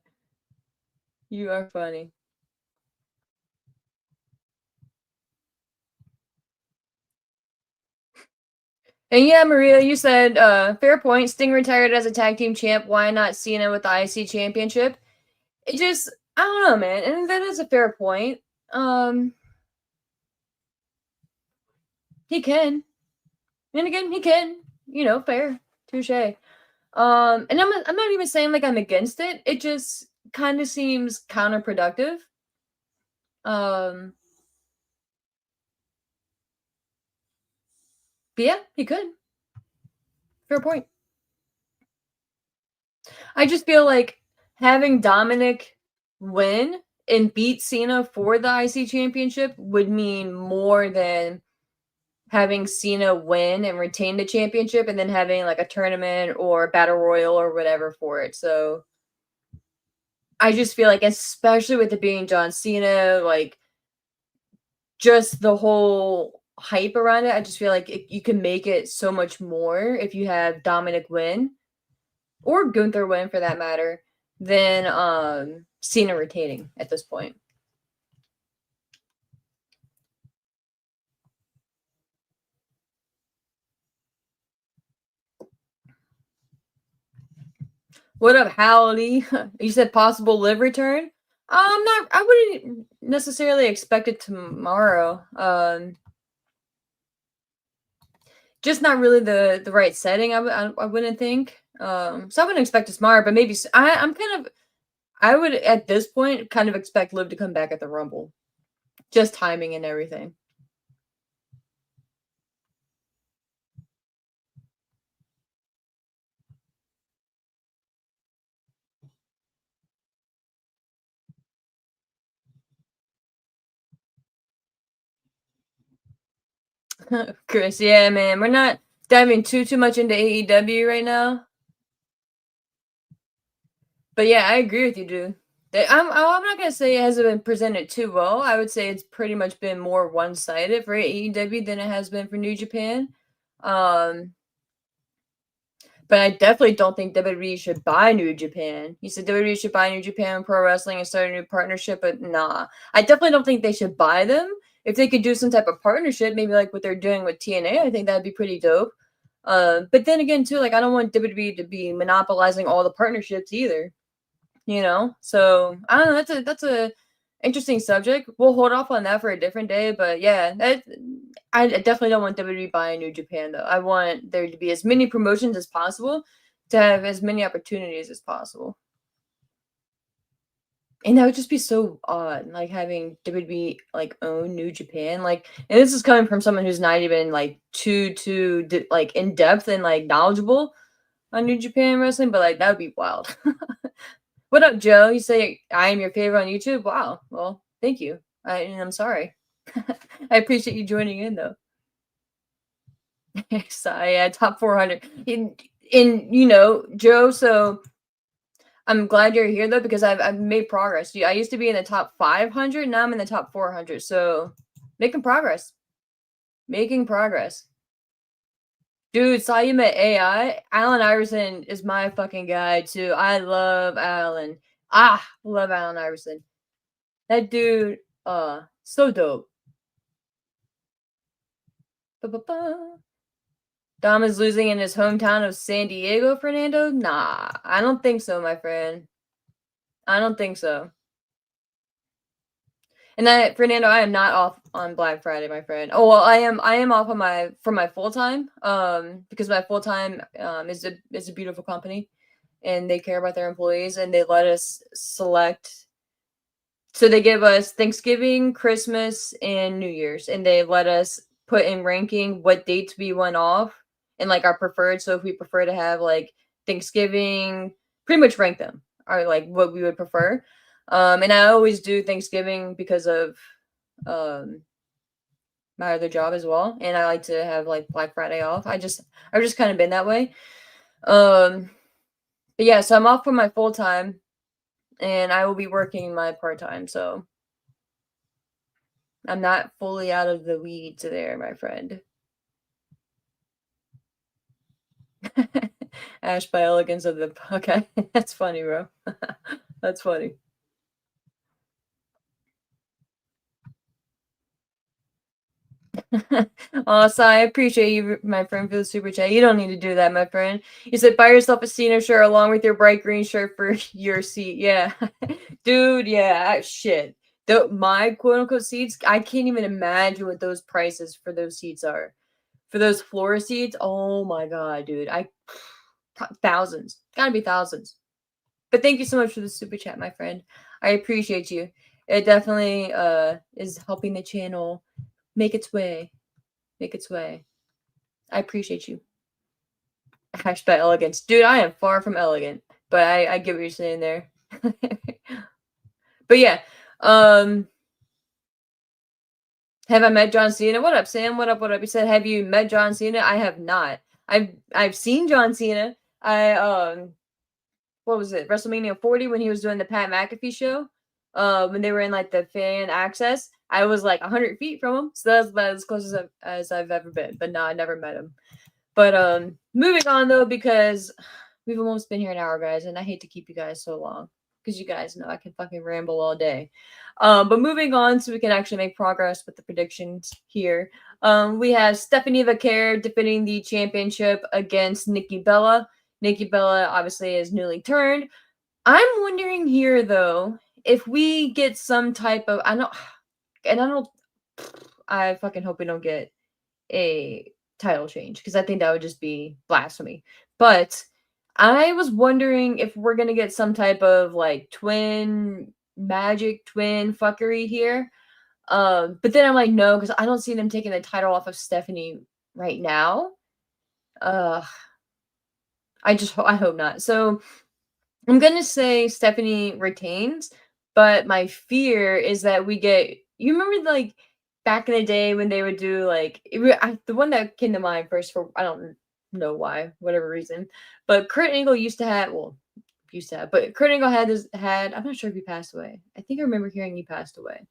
You are funny. And yeah, Maria, you said fair point. Sting retired as a tag team champ. Why not Cena with the IC championship? It just I don't know, man. And that is a fair point. Um he can. And again, he can. Fair. Touche. And I'm not even saying like I'm against it. It just kind of seems counterproductive. Um, but yeah, he could. Fair point. I just feel like having Dominic win and beat Cena for the IC championship would mean more than having Cena win and retain the championship and then having like a tournament or a battle royal or whatever for it. So I just feel like, especially with it being John Cena, like just the whole hype around it, I just feel like you can make it so much more if you have Dominic win or Gunther win for that matter than Cena retaining at this point. What up, Howdy? You said possible live return. Not. I wouldn't necessarily expect it tomorrow. Just not really the right setting. I wouldn't think. So I wouldn't expect it tomorrow, but maybe I'm kind of. I would at this point kind of expect Liv to come back at the Rumble, just timing and everything. Chris, yeah, man, we're not diving too much into AEW right now. But yeah, I agree with you, dude. I'm not gonna say it hasn't been presented too well. I would say it's pretty much been more one sided for AEW than it has been for New Japan. Um, but I definitely don't think WWE should buy New Japan. You said WWE should buy New Japan Pro Wrestling and start a new partnership, but nah, I definitely don't think they should buy them. If they could do some type of partnership, maybe like what they're doing with TNA, I think that'd be pretty dope. But then again, too, like I don't want WWE to be monopolizing all the partnerships either. So I don't know. That's a interesting subject. We'll hold off on that for a different day. But yeah, I definitely don't want WWE buying New Japan though. I want there to be as many promotions as possible to have as many opportunities as possible. And that would just be so odd, like having WWE like own New Japan, like, and this is coming from someone who's not even like too like in depth and like knowledgeable on New Japan wrestling, but like that would be wild. What up, Joe? You say I am your favorite on YouTube? Wow. Well, thank you. And I'm sorry. I appreciate you joining in though. So yeah, top 400 in Joe. So I'm glad you're here though because I've made progress. I used to be in the top 500. Now I'm in the top 400. So making progress, making progress. Dude, saw you met AI. Allen Iverson is my fucking guy too. I love Allen. Love Allen Iverson. That dude, so dope. Ba-ba-ba. Dom is losing in his hometown of San Diego, Fernando? Nah, I don't think so, my friend. I don't think so. And Fernando, I am not off on Black Friday, my friend. Oh well, I am off on my full time, because my full time is a beautiful company, and they care about their employees, and they let us select. So they give us Thanksgiving, Christmas, and New Year's, and they let us put in ranking what dates we want off and like our preferred. So if we prefer to have like Thanksgiving, pretty much rank them or like what we would prefer. And I always do Thanksgiving because of um my other job as well, and I like to have like Black Friday off. I've just kind of been that way. Um, but yeah, so I'm off for my full time, and I will be working my part time. So I'm not fully out of the weeds there, my friend. Ash by elegance of the okay. That's funny, bro. That's funny. Also, I appreciate you, my friend, for the super chat. You don't need to do that, my friend. You said buy yourself a Cena shirt along with your bright green shirt for your seat. Yeah, dude. Yeah, shit. My quote unquote seats, I can't even imagine what those prices for those seats are. For those floor seats, oh my god, dude. Thousands. Gotta be thousands. But thank you so much for the super chat, my friend. I appreciate you. It definitely is helping the channel make its way. Make its way. I appreciate you. Hashtag elegance. Dude, I am far from elegant. But I get what you're saying there. But yeah. Have I met John Cena? What up, Sam? What up? What up? He said, have you met John Cena? I have not. I've seen John Cena. What was it? WrestleMania 40 when he was doing the Pat McAfee show. When they were in like the fan access. I was like 100 feet from him. So that's about as close as I've ever been. But no, I never met him. But moving on though, because we've almost been here an hour, guys, and I hate to keep you guys so long. Because you guys know I can fucking ramble all day. But moving on so we can actually make progress with the predictions here. We have Stephanie Vaquer defending the championship against Nikki Bella. Nikki Bella obviously is newly turned. I'm wondering here though, if we get some type of I fucking hope we don't get a title change because I think that would just be blasphemy. But I was wondering if we're gonna get some type of like twin fuckery here. But then I'm like, no, because I don't see them taking the title off of Stephanie right now. Uh, I hope not. So I'm gonna say Stephanie retains, but my fear is that we get. You remember like back in the day when they would do like the one that came to mind first for I don't know why, whatever reason, but Kurt Angle but Kurt Angle had I'm not sure if he passed away. I think I remember hearing he passed away.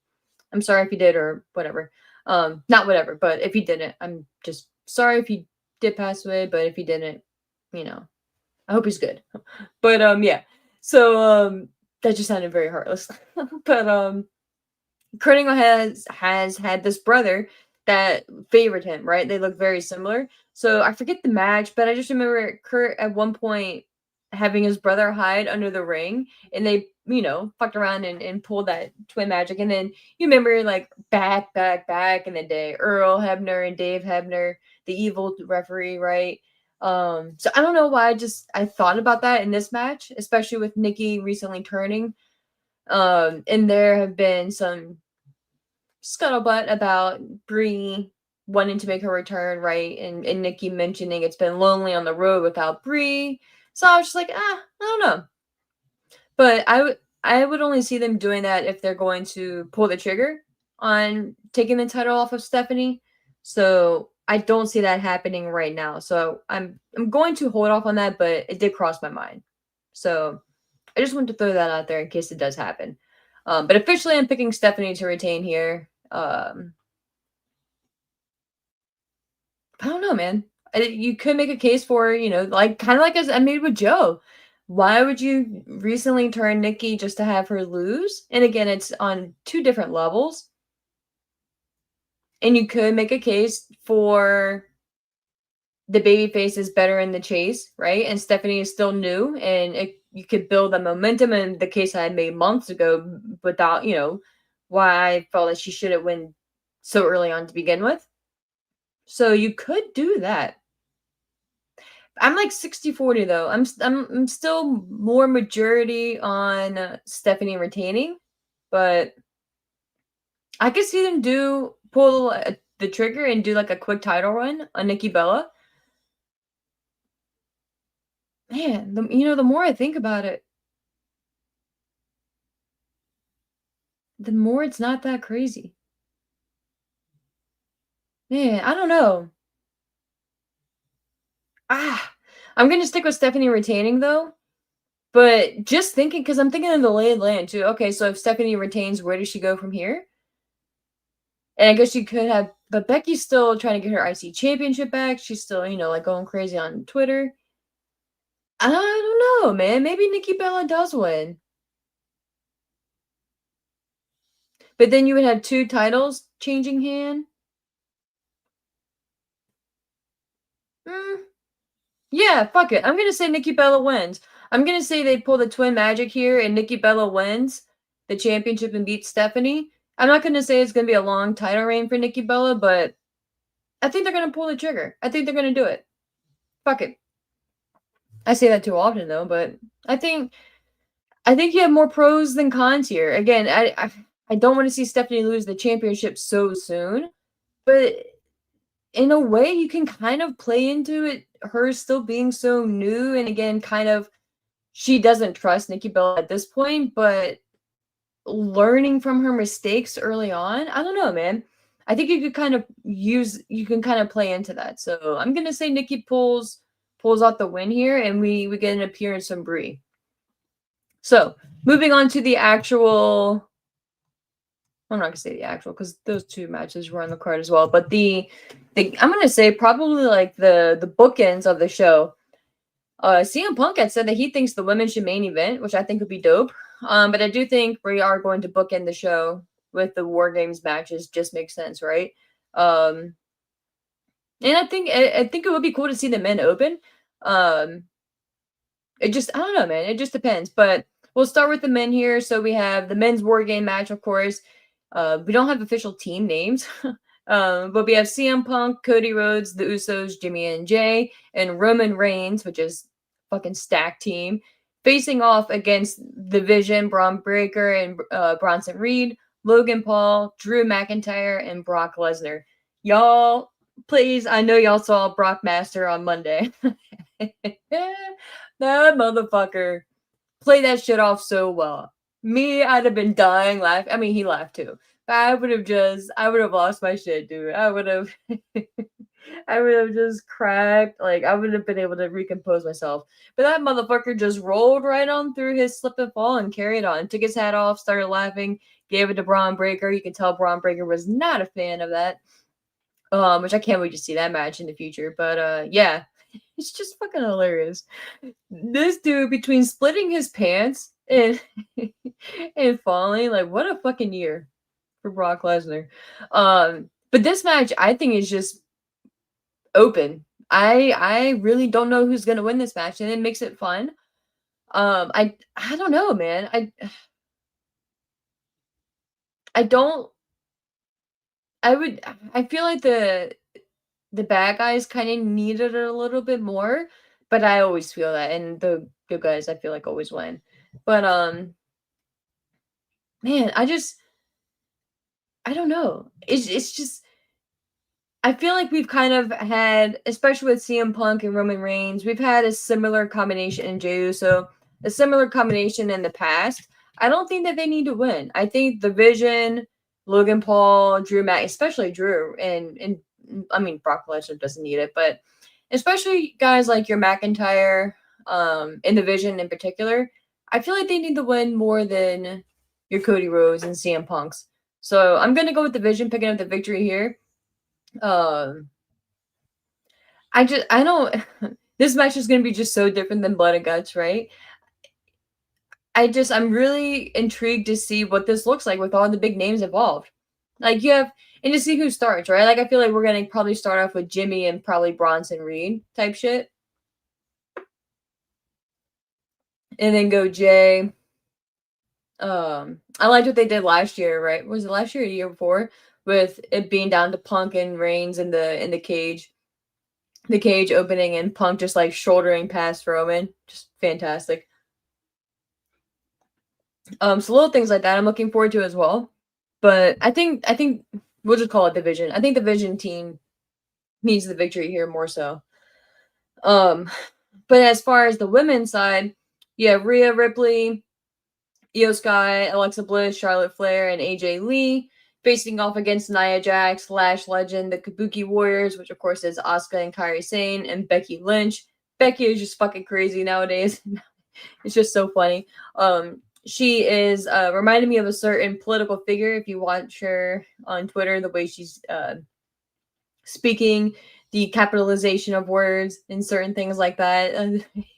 I'm sorry if he did or whatever. Not whatever, but if he didn't, I'm just sorry if he did pass away. But if he didn't, you know, I hope he's good. But yeah. So that just sounded very heartless. But Kurt Angle has had this brother that favored him, right? They look very similar. So I forget the match, but I just remember Kurt at one point having his brother hide under the ring, and they, fucked around and pulled that twin magic. And then you remember like back in the day, Earl Hebner and Dave Hebner, the evil referee, right? So I don't know why I thought about that in this match, especially with Nikki recently turning. And there have been some scuttlebutt about Brie wanting to make her return, right? And Nikki mentioning it's been lonely on the road without Brie. So I was just like, I don't know. But I would only see them doing that if they're going to pull the trigger. on taking the title off of Stephanie. So I don't see that happening right now. So I'm going to hold off on that, but it did cross my mind. So I just wanted to throw that out there in case it does happen. But officially, I'm picking Stephanie to retain here. I don't know, man. You could make a case for, like kind of like as I made with Joe. Why would you recently turn Nikki just to have her lose? And again, it's on two different levels. And you could make a case for the babyface is better in the chase, right? And Stephanie is still new, and you could build the momentum. In the case I made months ago, without why I felt like she should have won so early on to begin with. So you could do that. I'm like 60-40 though. I'm still more majority on Stephanie retaining, but I could see them pull the trigger and do like a quick title run on Nikki Bella. Man, the more I think about it, the more it's not that crazy. Man, I don't know. I'm gonna stick with Stephanie retaining though. But just thinking, because I'm thinking of the lay of land too. Okay, so if Stephanie retains, where does she go from here? And I guess you could have, but Becky's still trying to get her IC championship back. She's still, like going crazy on Twitter. I don't know, man. Maybe Nikki Bella does win. But then you would have two titles changing hand. Yeah, fuck it. I'm gonna say Nikki Bella wins. I'm gonna say they pull the twin magic here and Nikki Bella wins the championship and beats Stephanie. I'm not gonna say it's gonna be a long title reign for Nikki Bella, but I think they're gonna pull the trigger. I think they're gonna do it. Fuck it. I say that too often though, but I think you have more pros than cons here. Again, I don't want to see Stephanie lose the championship so soon, but in a way you can kind of play into it, her still being so new, and again, kind of she doesn't trust Nikki Bella at this point, but learning from her mistakes early on. I don't know, man. I think you can kind of play into that. So I'm gonna say Nikki pulls out the win here, and we get an appearance from Brie. So moving on to the actual. I'm not gonna say the actual because those two matches were on the card as well. But I'm gonna say probably like the bookends of the show. CM Punk had said that he thinks the women should main event, which I think would be dope. But I do think we are going to bookend the show with the War Games matches. Just makes sense, right? And I think it would be cool to see the men open. It just I don't know, man. It just depends. But we'll start with the men here. So we have the men's War Game match, of course. We don't have official team names. But we have CM Punk, Cody Rhodes, the Usos, Jimmy and Jay, and Roman Reigns, which is fucking stacked team, facing off against the Vision, Braun Breaker, and Bronson Reed, Logan Paul, Drew McIntyre, and Brock Lesnar. Y'all, please, I know y'all saw Brock Master on Monday. That motherfucker played that shit off so well. Me, I'd have been dying laughing. I mean, he laughed too. I would have lost my shit, dude. I would have just cracked. Like, I would have been able to recompose myself. But that motherfucker just rolled right on through his slip and fall and carried on. Took his hat off, started laughing, gave it to Braun Breaker. You can tell Braun Breaker was not a fan of that. Which I can't wait to see that match in the future. But, yeah. It's just fucking hilarious. This dude, between splitting his pants and and falling, like, what a fucking year for Brock Lesnar. But this match, I think, is just open. I really don't know who's gonna win this match, and it makes it fun. I don't know, man. I don't. I feel like the bad guys kind of needed it a little bit more, but I always feel that, and the good guys I feel like always win. But man, I don't know. It's just I feel like we've kind of had, especially with CM Punk and Roman Reigns, we've had a similar combination in Jey Uso, a similar combination in the past. I don't think that they need to win. I think the Vision Logan Paul, Drew Mac, especially Drew, and I mean Brock Lesnar doesn't need it, but especially guys like your McIntyre, in the Vision in particular, I feel like they need the win more than your Cody Rhodes and CM Punks. So I'm gonna go with the Vision, picking up the victory here. Um, I don't. This match is gonna be just so different than Blood and Guts, right? I'm really intrigued to see what this looks like with all the big names involved. Like you have, and to see who starts, right? Like I feel like we're gonna probably start off with Jimmy and probably Bronson Reed type shit, and then go Jay. I liked what they did last year, right? Was it last year or the year before? With it being down to Punk and Reigns in the cage opening, and Punk just like shouldering past Roman, just fantastic. So little things like that I'm looking forward to as well. But I think we'll just call it Division. I think the Vision team needs the victory here more so. Um, but as far as the women's side, yeah, Rhea Ripley, Io Sky, Alexa Bliss, Charlotte Flair, and AJ Lee facing off against Nia Jax, Lash Legend, the Kabuki Warriors, which of course is Asuka and Kairi Sane, and Becky Lynch. Becky is just fucking crazy nowadays. It's just so funny. She is reminding me of a certain political figure. If you watch her on Twitter, the way she's speaking, the capitalization of words and certain things like that,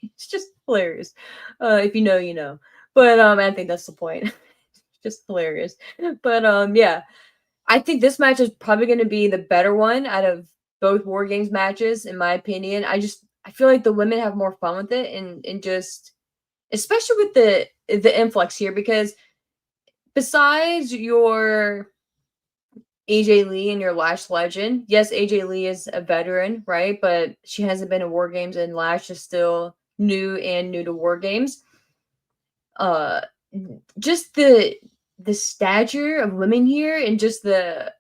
it's just hilarious. If you know, you know. But I think that's the point. Just hilarious. But yeah, I think this match is probably going to be the better one out of both War Games matches, in my opinion. I feel like the women have more fun with it, and just especially with the influx here, because besides your AJ Lee and your Lash Legend, yes, AJ Lee is a veteran, right? But she hasn't been in War Games, and Lash is still new to War Games. Uh, just the stature of women here, and just the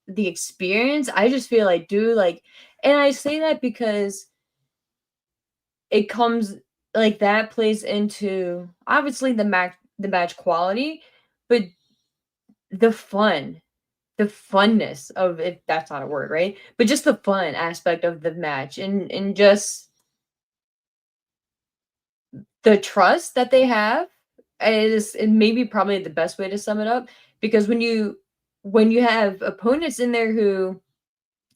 experience. I just feel like, dude, like, and I say that because it comes like that plays into obviously the match quality, but the fun, the funness of, if that's not a word, right? But just the fun aspect of the match, and just the trust that they have is, it may be probably the best way to sum it up, because when you have opponents in there who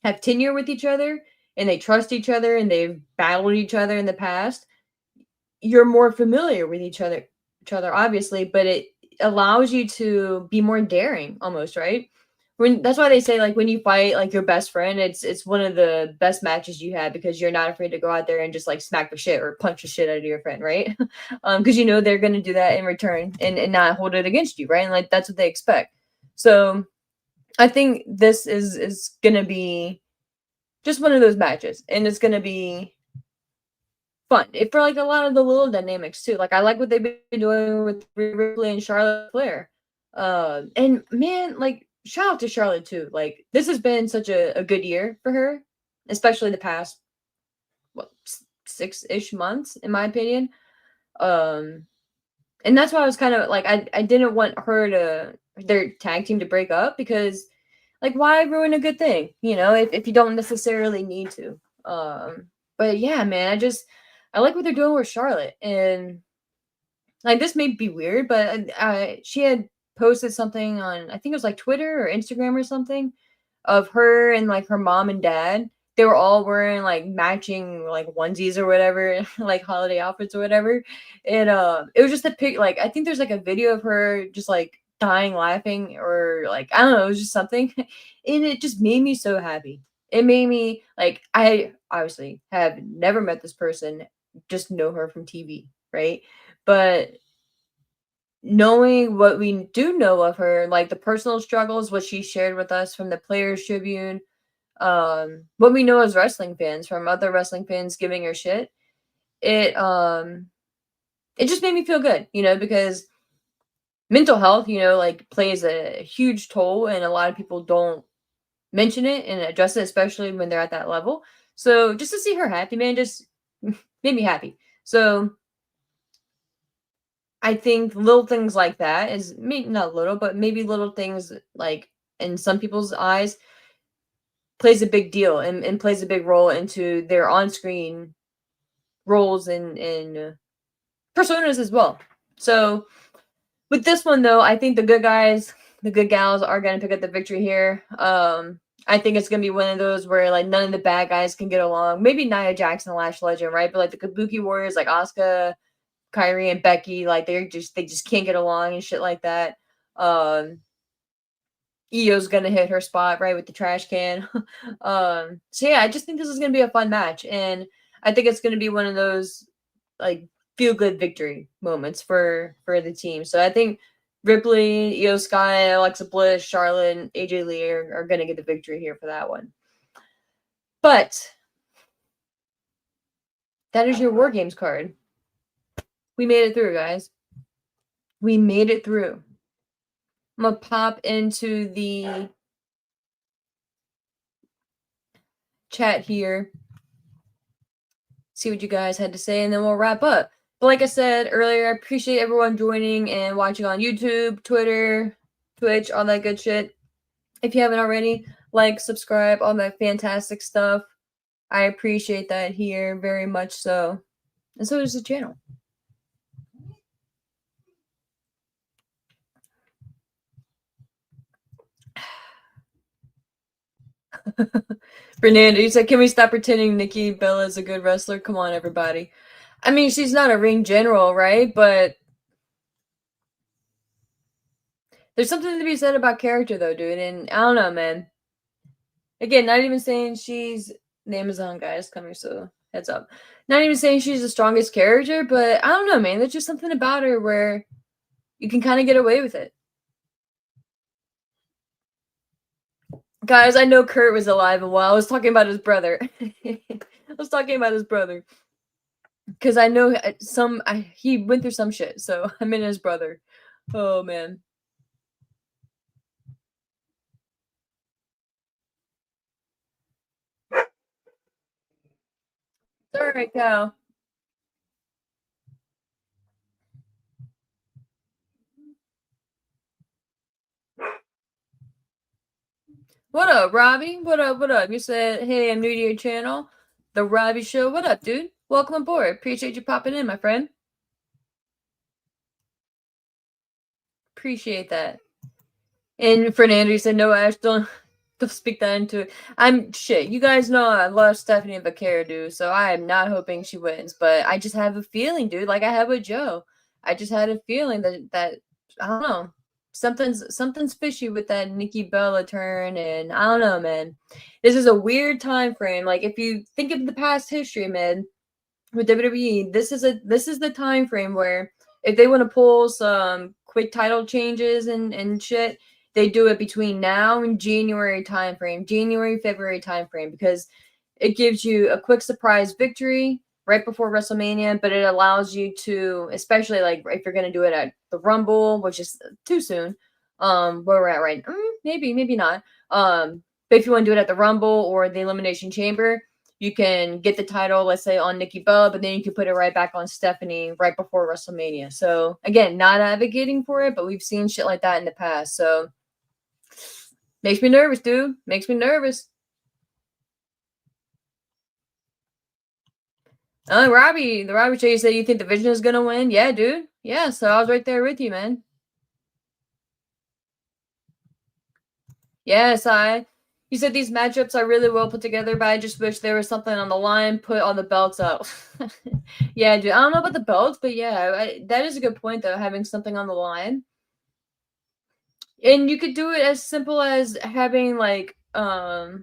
have tenure with each other, and they trust each other, and they've battled each other in the past, you're more familiar with each other obviously, but it allows you to be more daring almost, right? When that's why they say, like, when you fight like your best friend, it's one of the best matches you had, because you're not afraid to go out there and just like smack the shit or punch the shit out of your friend, right? Because you know they're going to do that in return, and not hold it against you, right? And like that's what they expect. So I think this is going to be just one of those matches, and it's going to be fun for like a lot of the little dynamics too. Like I like what they've been doing with Rhea Ripley and Charlotte Flair. And man, like shout out to Charlotte too. Like this has been such a good year for her, especially the past what 6-ish months, in my opinion. Um, and that's why I was kind of like, I didn't want their tag team to break up, because like why ruin a good thing, if you don't necessarily need to. But yeah, man, I like what they're doing with Charlotte, and like this may be weird, but she had posted something on, I think it was like Twitter or Instagram or something, of her and like her mom and dad. They were all wearing like matching like onesies or whatever, like holiday outfits or whatever. And it was just a pic. Like I think there's like a video of her just like dying laughing, or like I don't know, it was just something, and it just made me so happy. It made me like, I obviously have never met this person, just know her from TV, right? But knowing what we do know of her, like the personal struggles, what she shared with us from the Players Tribune, what we know as wrestling fans from other wrestling fans giving her shit, it it just made me feel good, because mental health, like plays a huge toll, and a lot of people don't mention it and address it, especially when they're at that level. So just to see her happy, man, just made me happy. So I think little things like that is maybe not little, but maybe little things like in some people's eyes, plays a big deal and plays a big role into their on-screen roles and personas as well. So with this one though, I think the good guys, the good gals are gonna pick up the victory here. I think it's gonna be one of those where like none of the bad guys can get along. Maybe Nia Jax and Lash Legend, right? But like the Kabuki Warriors, like Asuka, Kyrie, and Becky, like they just can't get along and shit like that. Io's gonna hit her spot right with the trash can. So yeah, I just think this is gonna be a fun match, and I think it's gonna be one of those like feel good victory moments for the team. So I think Ripley, Io Sky, Alexa Bliss, Charlotte, and AJ Lee are gonna get the victory here for that one. But that is your War Games card. We made it through, guys. We made it through. I'm gonna pop into the chat here, see what you guys had to say, and then we'll wrap up. But like I said earlier, I appreciate everyone joining and watching on YouTube, Twitter, Twitch, all that good shit. If you haven't already, like, subscribe, all that fantastic stuff. I appreciate that here very much so. And so does the channel. Fernando, you said, can we stop pretending Nikki Bella is a good wrestler? Come on, everybody. I mean, she's not a ring general, right? But there's something to be said about character, though, dude. And I don't know, man. Again, not even saying she's the Amazon guy is coming, so heads up. Not even saying she's the strongest character, but I don't know, man. There's just something about her where you can kind of get away with it. Guys, I know Kurt was alive a while. I was talking about his brother. I was talking about his brother. Because I know he went through some shit, so I meant his brother. Oh, man. It's all right, Cal. What up, Robbie? What up? What up? You said, hey, I'm new to your channel. The Robbie Show. What up, dude? Welcome aboard. Appreciate you popping in, my friend. Appreciate that. And Fernando, you said, no, Ash, don't speak that into it. You guys know I love Stephanie Vaquero, dude, so I am not hoping she wins. But I just have a feeling, dude, like I have with Joe. I just had a feeling that I don't know. Something's fishy with that Nikki Bella turn, and I don't know, man. This is a weird time frame. Like if you think of the past history, man, with WWE, this is the time frame where if they want to pull some quick title changes and shit, they do it between now and January timeframe, February timeframe, because it gives you a quick surprise victory right before WrestleMania, but it allows you to, especially like if you're gonna do it at the Rumble, which is too soon, where we're at right, maybe not. But if you want to do it at the Rumble or the Elimination Chamber, you can get the title, let's say, on Nikki Bella, but then you can put it right back on Stephanie right before WrestleMania. So again, not advocating for it, but we've seen shit like that in the past. So makes me nervous, dude. Makes me nervous. Robbie, the Robbie Chase said you think the Vision is gonna win? Yeah, dude. Yeah, so I was right there with you, man. Yes, you said these matchups are really well put together, but I just wish there was something on the line, put all the belts up. Yeah, dude. I don't know about the belts, but yeah, that is a good point, though, having something on the line. And you could do it as simple as having like a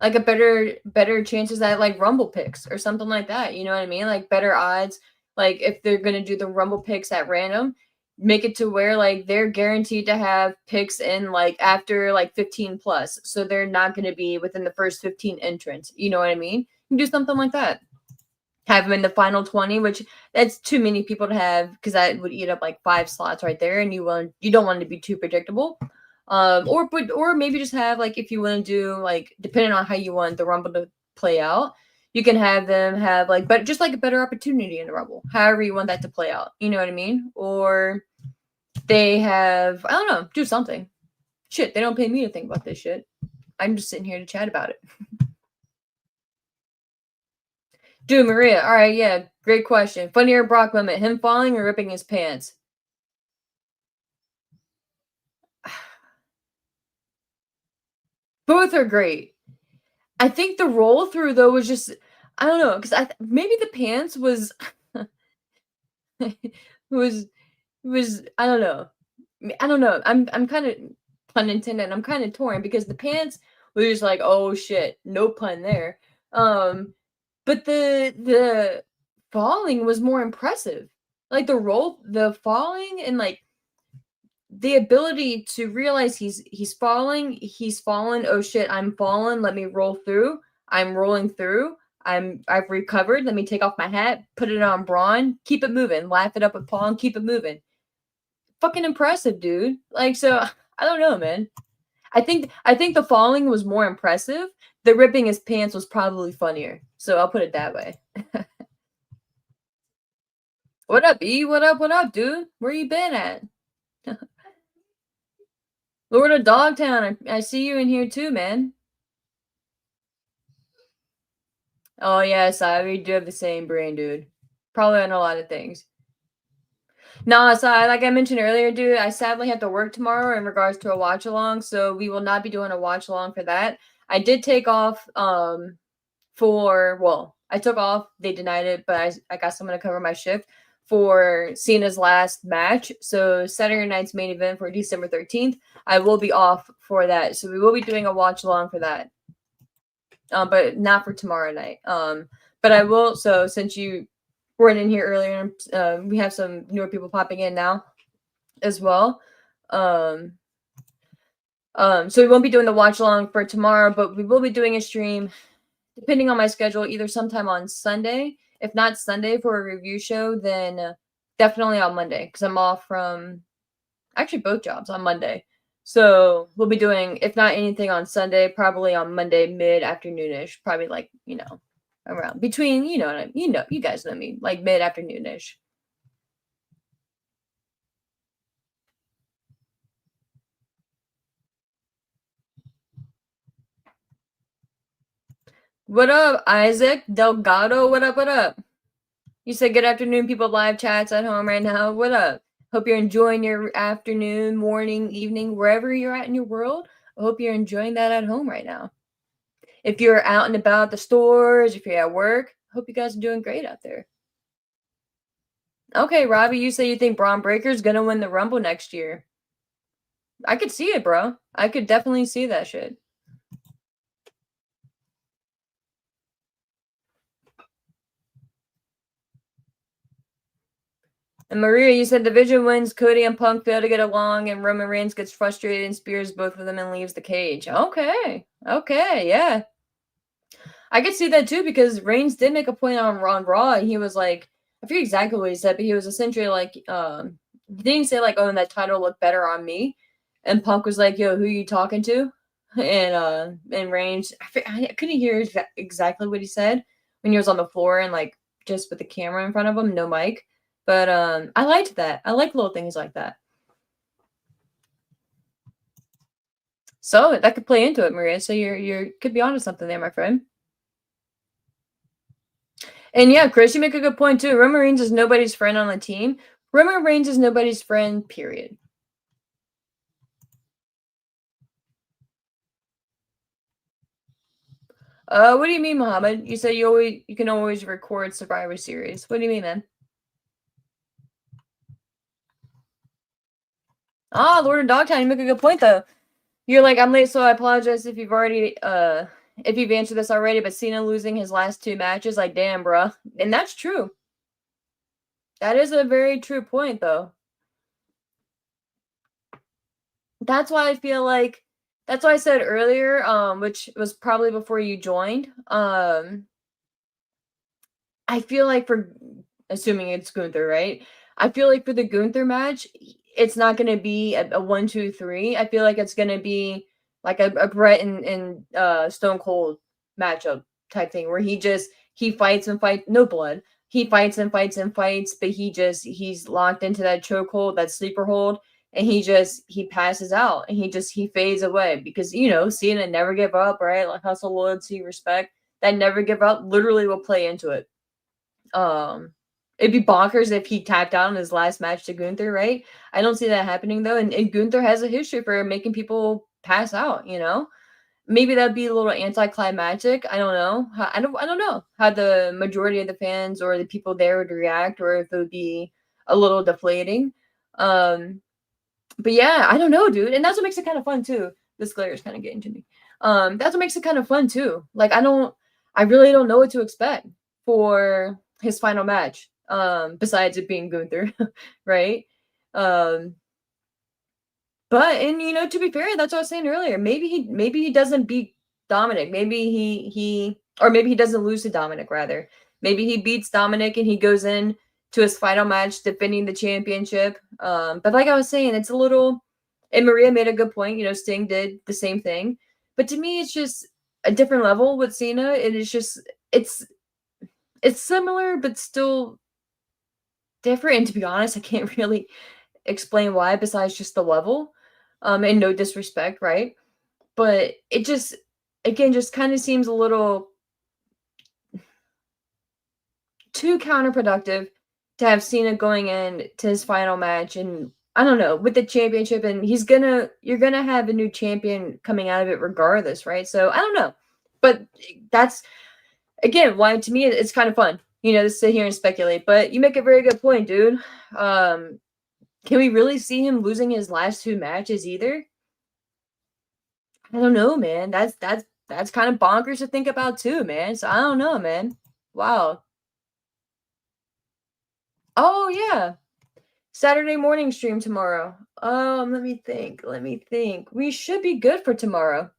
better chances at like Rumble picks or something like that. You know what I mean? Like better odds. Like if they're gonna do the Rumble picks at random, make it to where like they're guaranteed to have picks in like after like 15 plus. So they're not gonna be within the first 15 entrants. You know what I mean? You can do something like that. Have them in the final 20, which that's too many people to have because that would eat up like 5 slots right there, and you don't want it to be too predictable. Or maybe just have like if you want to do like depending on how you want the Rumble to play out, you can have them have like but just like a better opportunity in the Rumble, however you want that to play out. You know what I mean? Or they have I don't know, do something. Shit, they don't pay me to think about this shit. I'm just sitting here to chat about it. Dude, Maria. All right, yeah, great question. Funnier Brock Lemon, him falling or ripping his pants? Both are great. I think the roll through though was just I don't know because maybe the pants was was I don't know. I don't know. I'm kind of pun intended. I'm kind of torn because the pants was just like oh shit, no pun there. But the falling was more impressive. Like the falling and like the ability to realize he's fallen, oh shit, I'm fallen, let me roll through, I'm rolling through, I've recovered, let me take off my hat, put it on Braun, keep it moving, laugh it up with Paul and keep it moving. Fucking impressive, dude. Like so I don't know, man. I think the falling was more impressive. The ripping his pants was probably funnier. So I'll put it that way. What up, E? What up, dude? Where you been at? Lord of Dogtown, I see you in here too, man. Oh yes, we do have the same brain, dude. Probably on a lot of things. No, so like I mentioned earlier, dude, I sadly have to work tomorrow in regards to a watch along, so we will not be doing a watch along for that. I did take off I took off, they denied it, but I got someone to cover my shift for Cena's last match. So Saturday night's main event for December 13th. I will be off for that. So we will be doing a watch along for that. But not for tomorrow night. But I will. So since you weren't in here earlier, we have some newer people popping in now as well. So we won't be doing the watch along for tomorrow, but we will be doing a stream, depending on my schedule, either sometime on Sunday. If not Sunday for a review show, then definitely on Monday because I'm off from actually both jobs on Monday. So we'll be doing, if not anything on Sunday, probably on Monday mid-afternoonish, probably like, around between, you guys know me, like mid-afternoonish. What up, Isaac Delgado? What up? What up? You said good afternoon, people live chats at home right now. What up? Hope you're enjoying your afternoon, morning, evening, wherever you're at in your world. I hope you're enjoying that at home right now. If you're out and about the stores, if you're at work, hope you guys are doing great out there. Okay, Robbie, you say you think Braun Breaker's gonna win the Rumble next year. I could see it, bro. I could definitely see that shit. And Maria, you said division wins, Cody and Punk fail to get along, and Roman Reigns gets frustrated and spears both of them and leaves the cage. Okay, yeah. I could see that too because Reigns did make a point on Raw, and he was like, I forget exactly what he said, but he was essentially like, he didn't say like, oh, that title looked better on me, and Punk was like, yo, who you talking to? And Reigns, I couldn't hear exactly what he said when he was on the floor and like just with the camera in front of him, no mic. But I liked that. I like little things like that. So that could play into it, Maria. So you could be onto something there, my friend. And yeah, Chris, you make a good point too. Roman Reigns is nobody's friend on the team. Roman Reigns is nobody's friend, period. What do you mean, Muhammad? You said you can always record Survivor Series. What do you mean, man? Lord of Dogtown, you make a good point though. You're like, I'm late, so I apologize if you've answered this already, but Cena losing his last two matches, like, damn, bro. And that's true. That is a very true point, though. That's why I feel like, that's why I said earlier, which was probably before you joined, I feel like assuming it's Gunther, right? I feel like for the Gunther match, it's not going to be a 1, 2, 3. I feel like it's going to be like a Bret and Stone Cold matchup type thing where he fights and fights, no blood. He fights and fights and fights, but he's locked into that chokehold, that sleeper hold, and he passes out, and he fades away because Cena never give up, right? Like hustle, loyalty, respect. That never give up literally will play into it. It'd be bonkers if he tapped out in his last match to Gunther, right? I don't see that happening though, and Gunther has a history for making people pass out. Maybe that'd be a little anticlimactic. I don't know. I don't know how the majority of the fans or the people there would react, or if it would be a little deflating. But yeah, I don't know, dude. And that's what makes it kind of fun too. This glare is kind of getting to me. That's what makes it kind of fun too. Like I really don't know what to expect for his final match. Besides it being Gunther, right? But to be fair, that's what I was saying earlier. Maybe he doesn't beat Dominic. Maybe maybe he doesn't lose to Dominic, rather. Maybe he beats Dominic and he goes in to his final match defending the championship. But like I was saying, it's a little, and Maria made a good point, Sting did the same thing. But to me, it's just a different level with Cena. It is just it's similar but still different. And to be honest, I can't really explain why besides just the level. And no disrespect, right? But it just, again, just kind of seems a little too counterproductive to have Cena going in to his final match, and I don't know, with the championship, and you're gonna have a new champion coming out of it regardless, right? So I don't know, but that's again why to me it's kind of fun, to sit here and speculate. But you make a very good point, dude. Can we really see him losing his last two matches either? I don't know, man. That's kind of bonkers to think about too, man. So I don't know, man. Wow. Oh yeah. Saturday morning stream tomorrow. Let me think. We should be good for tomorrow.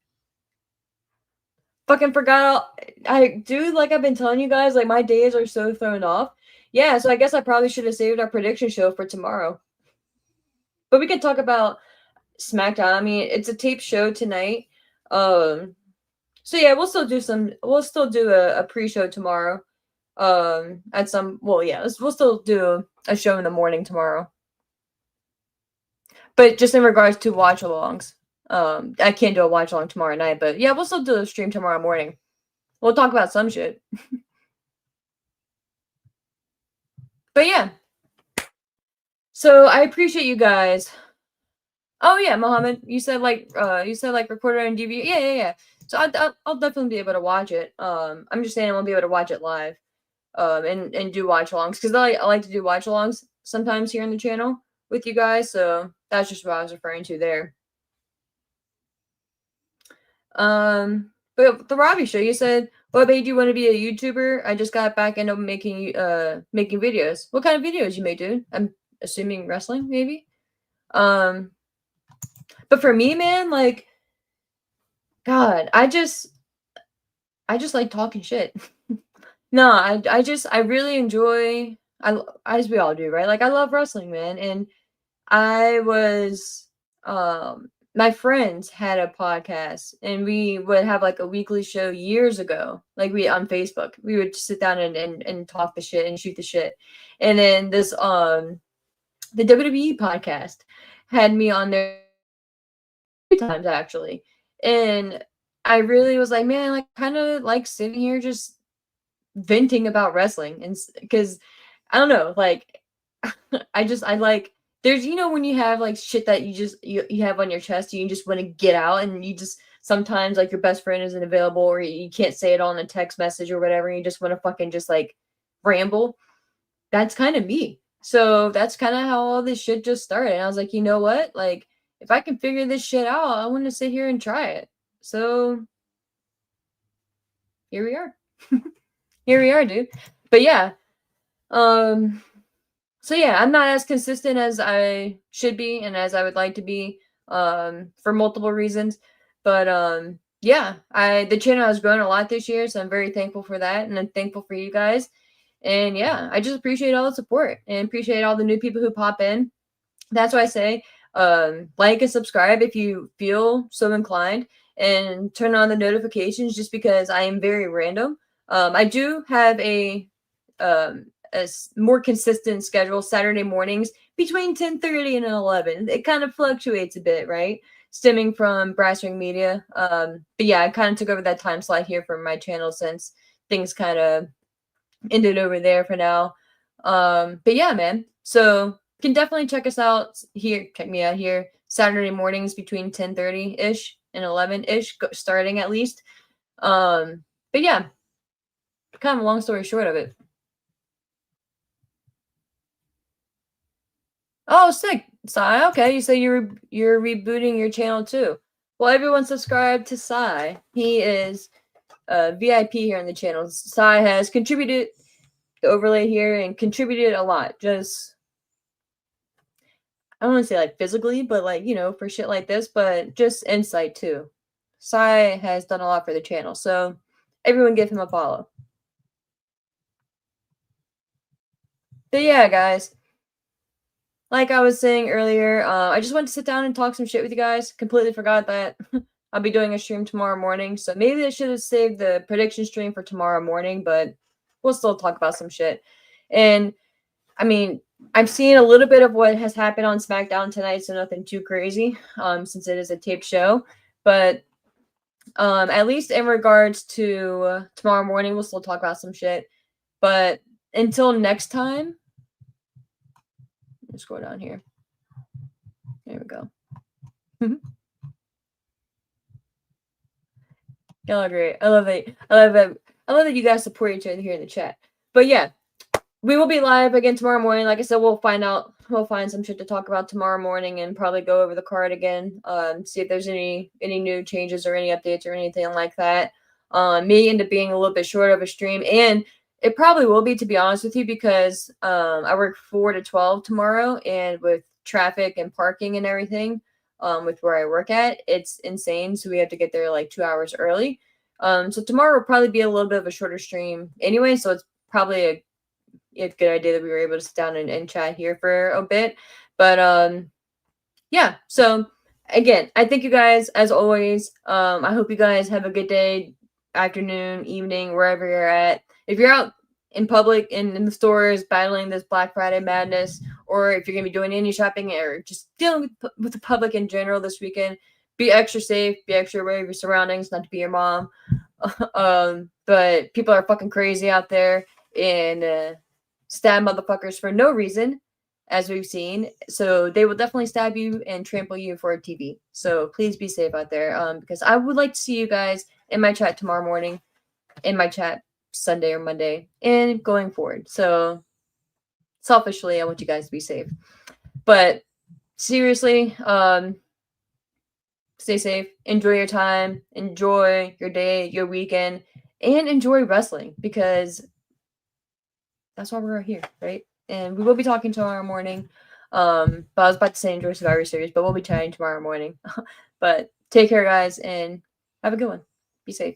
Fucking forgot. Dude, like I've been telling you guys, like my days are so thrown off. Yeah, so I guess I probably should have saved our prediction show for tomorrow. But we could talk about SmackDown. I mean, it's a tape show tonight. So yeah, we'll still do a pre-show tomorrow. We'll still do a show in the morning tomorrow. But just in regards to watch-alongs, I can't do a watch-along tomorrow night, but yeah, we'll still do a stream tomorrow morning. We'll talk about some shit. But yeah. So I appreciate you guys. Oh yeah, Mohammed, you said record it on DVD. Yeah. So I'll definitely be able to watch it. I'm just saying I won't be able to watch it live. And do watch-alongs because I like to do watch-alongs sometimes here on the channel with you guys. So that's just what I was referring to there. But the Robbie show, you said, what made you want to be a YouTuber? I just got back into making videos. What kind of videos you made, dude? I'm assuming wrestling, maybe. But for me, man, like, God, I just like talking shit. No, I really enjoy, as we all do, right? Like I love wrestling, man. And I was, my friends had a podcast and we would have like a weekly show years ago, like on Facebook. We would sit down and talk the shit and shoot the shit. And then this, the WWE podcast had me on there 3 times actually. And I really was like, man, like kind of like sitting here just venting about wrestling. And because I don't know, like I like, there's, when you have like shit that you have on your chest, you just want to get out, and you just sometimes like your best friend isn't available or you can't say it all in a text message or whatever, and you just want to fucking just like ramble. That's kind of me. So that's kind of how all this shit just started. And I was like, you know what? Like, if I can figure this shit out, I want to sit here and try it. So here we are. Here we are, dude. But yeah. So yeah, I'm not as consistent as I should be and as I would like to be, for multiple reasons. But yeah, the channel has grown a lot this year, so I'm very thankful for that, and I'm thankful for you guys. And yeah, I just appreciate all the support and appreciate all the new people who pop in. That's why I say, like and subscribe if you feel so inclined, and turn on the notifications just because I am very random. I do have a more consistent schedule Saturday mornings between 10:30 and 11. It kind of fluctuates a bit, right? Stemming from Brass Ring Media. But yeah, I kind of took over that time slot here for my channel since things kind of ended over there for now. But yeah, man. So you can definitely check us out here. Check me out here Saturday mornings between 10:30 ish and 11 ish, starting at least. But yeah, kind of a long story short of it. Oh, sick. Sai, okay. You say you're rebooting your channel too. Well, everyone subscribe to Sai. He is a VIP here on the channel. Sai has contributed the overlay here and contributed a lot. Just I don't want to say like physically, but like, for shit like this, but just insight too. Sai has done a lot for the channel. So everyone give him a follow. But yeah, guys. Like I was saying earlier, I just wanted to sit down and talk some shit with you guys. Completely forgot that I'll be doing a stream tomorrow morning. So maybe I should have saved the prediction stream for tomorrow morning, but we'll still talk about some shit. And I mean, I'm seeing a little bit of what has happened on SmackDown tonight, so nothing too crazy, since it is a taped show. But at least in regards to tomorrow morning, we'll still talk about some shit. But until next time, let's scroll down here. There we go. Y'all are great. I love it. I love it. I love that you guys support each other here in the chat. But yeah, we will be live again tomorrow morning. Like I said, we'll find some shit to talk about tomorrow morning and probably go over the card again. See if there's any new changes or any updates or anything like that. May end up being a little bit short of a stream, and it probably will be, to be honest with you, because I work 4 to 12 tomorrow, and with traffic and parking and everything, with where I work at, it's insane. So we have to get there like 2 hours early. So tomorrow will probably be a little bit of a shorter stream anyway. So it's probably a good idea that we were able to sit down and chat here for a bit. But yeah, so again, I thank you guys as always. I hope you guys have a good day, afternoon, evening, wherever you're at. If you're out in public and in the stores battling this Black Friday madness, or if you're gonna be doing any shopping or just dealing with the public in general this weekend, be extra safe, be extra aware of your surroundings, not to be your mom. But people are fucking crazy out there and stab motherfuckers for no reason, as we've seen. So they will definitely stab you and trample you for a TV. So please be safe out there. Because I would like to see you guys in my chat tomorrow morning, in my chat Sunday or Monday, and going forward. So selfishly, I want you guys to be safe. But seriously, stay safe, enjoy your time, enjoy your day, your weekend, and enjoy wrestling, because that's why we're here, right? And we will be talking tomorrow morning. But I was about to say enjoy Survivor Series, but we'll be chatting tomorrow morning. But take care, guys, and have a good one. Be safe.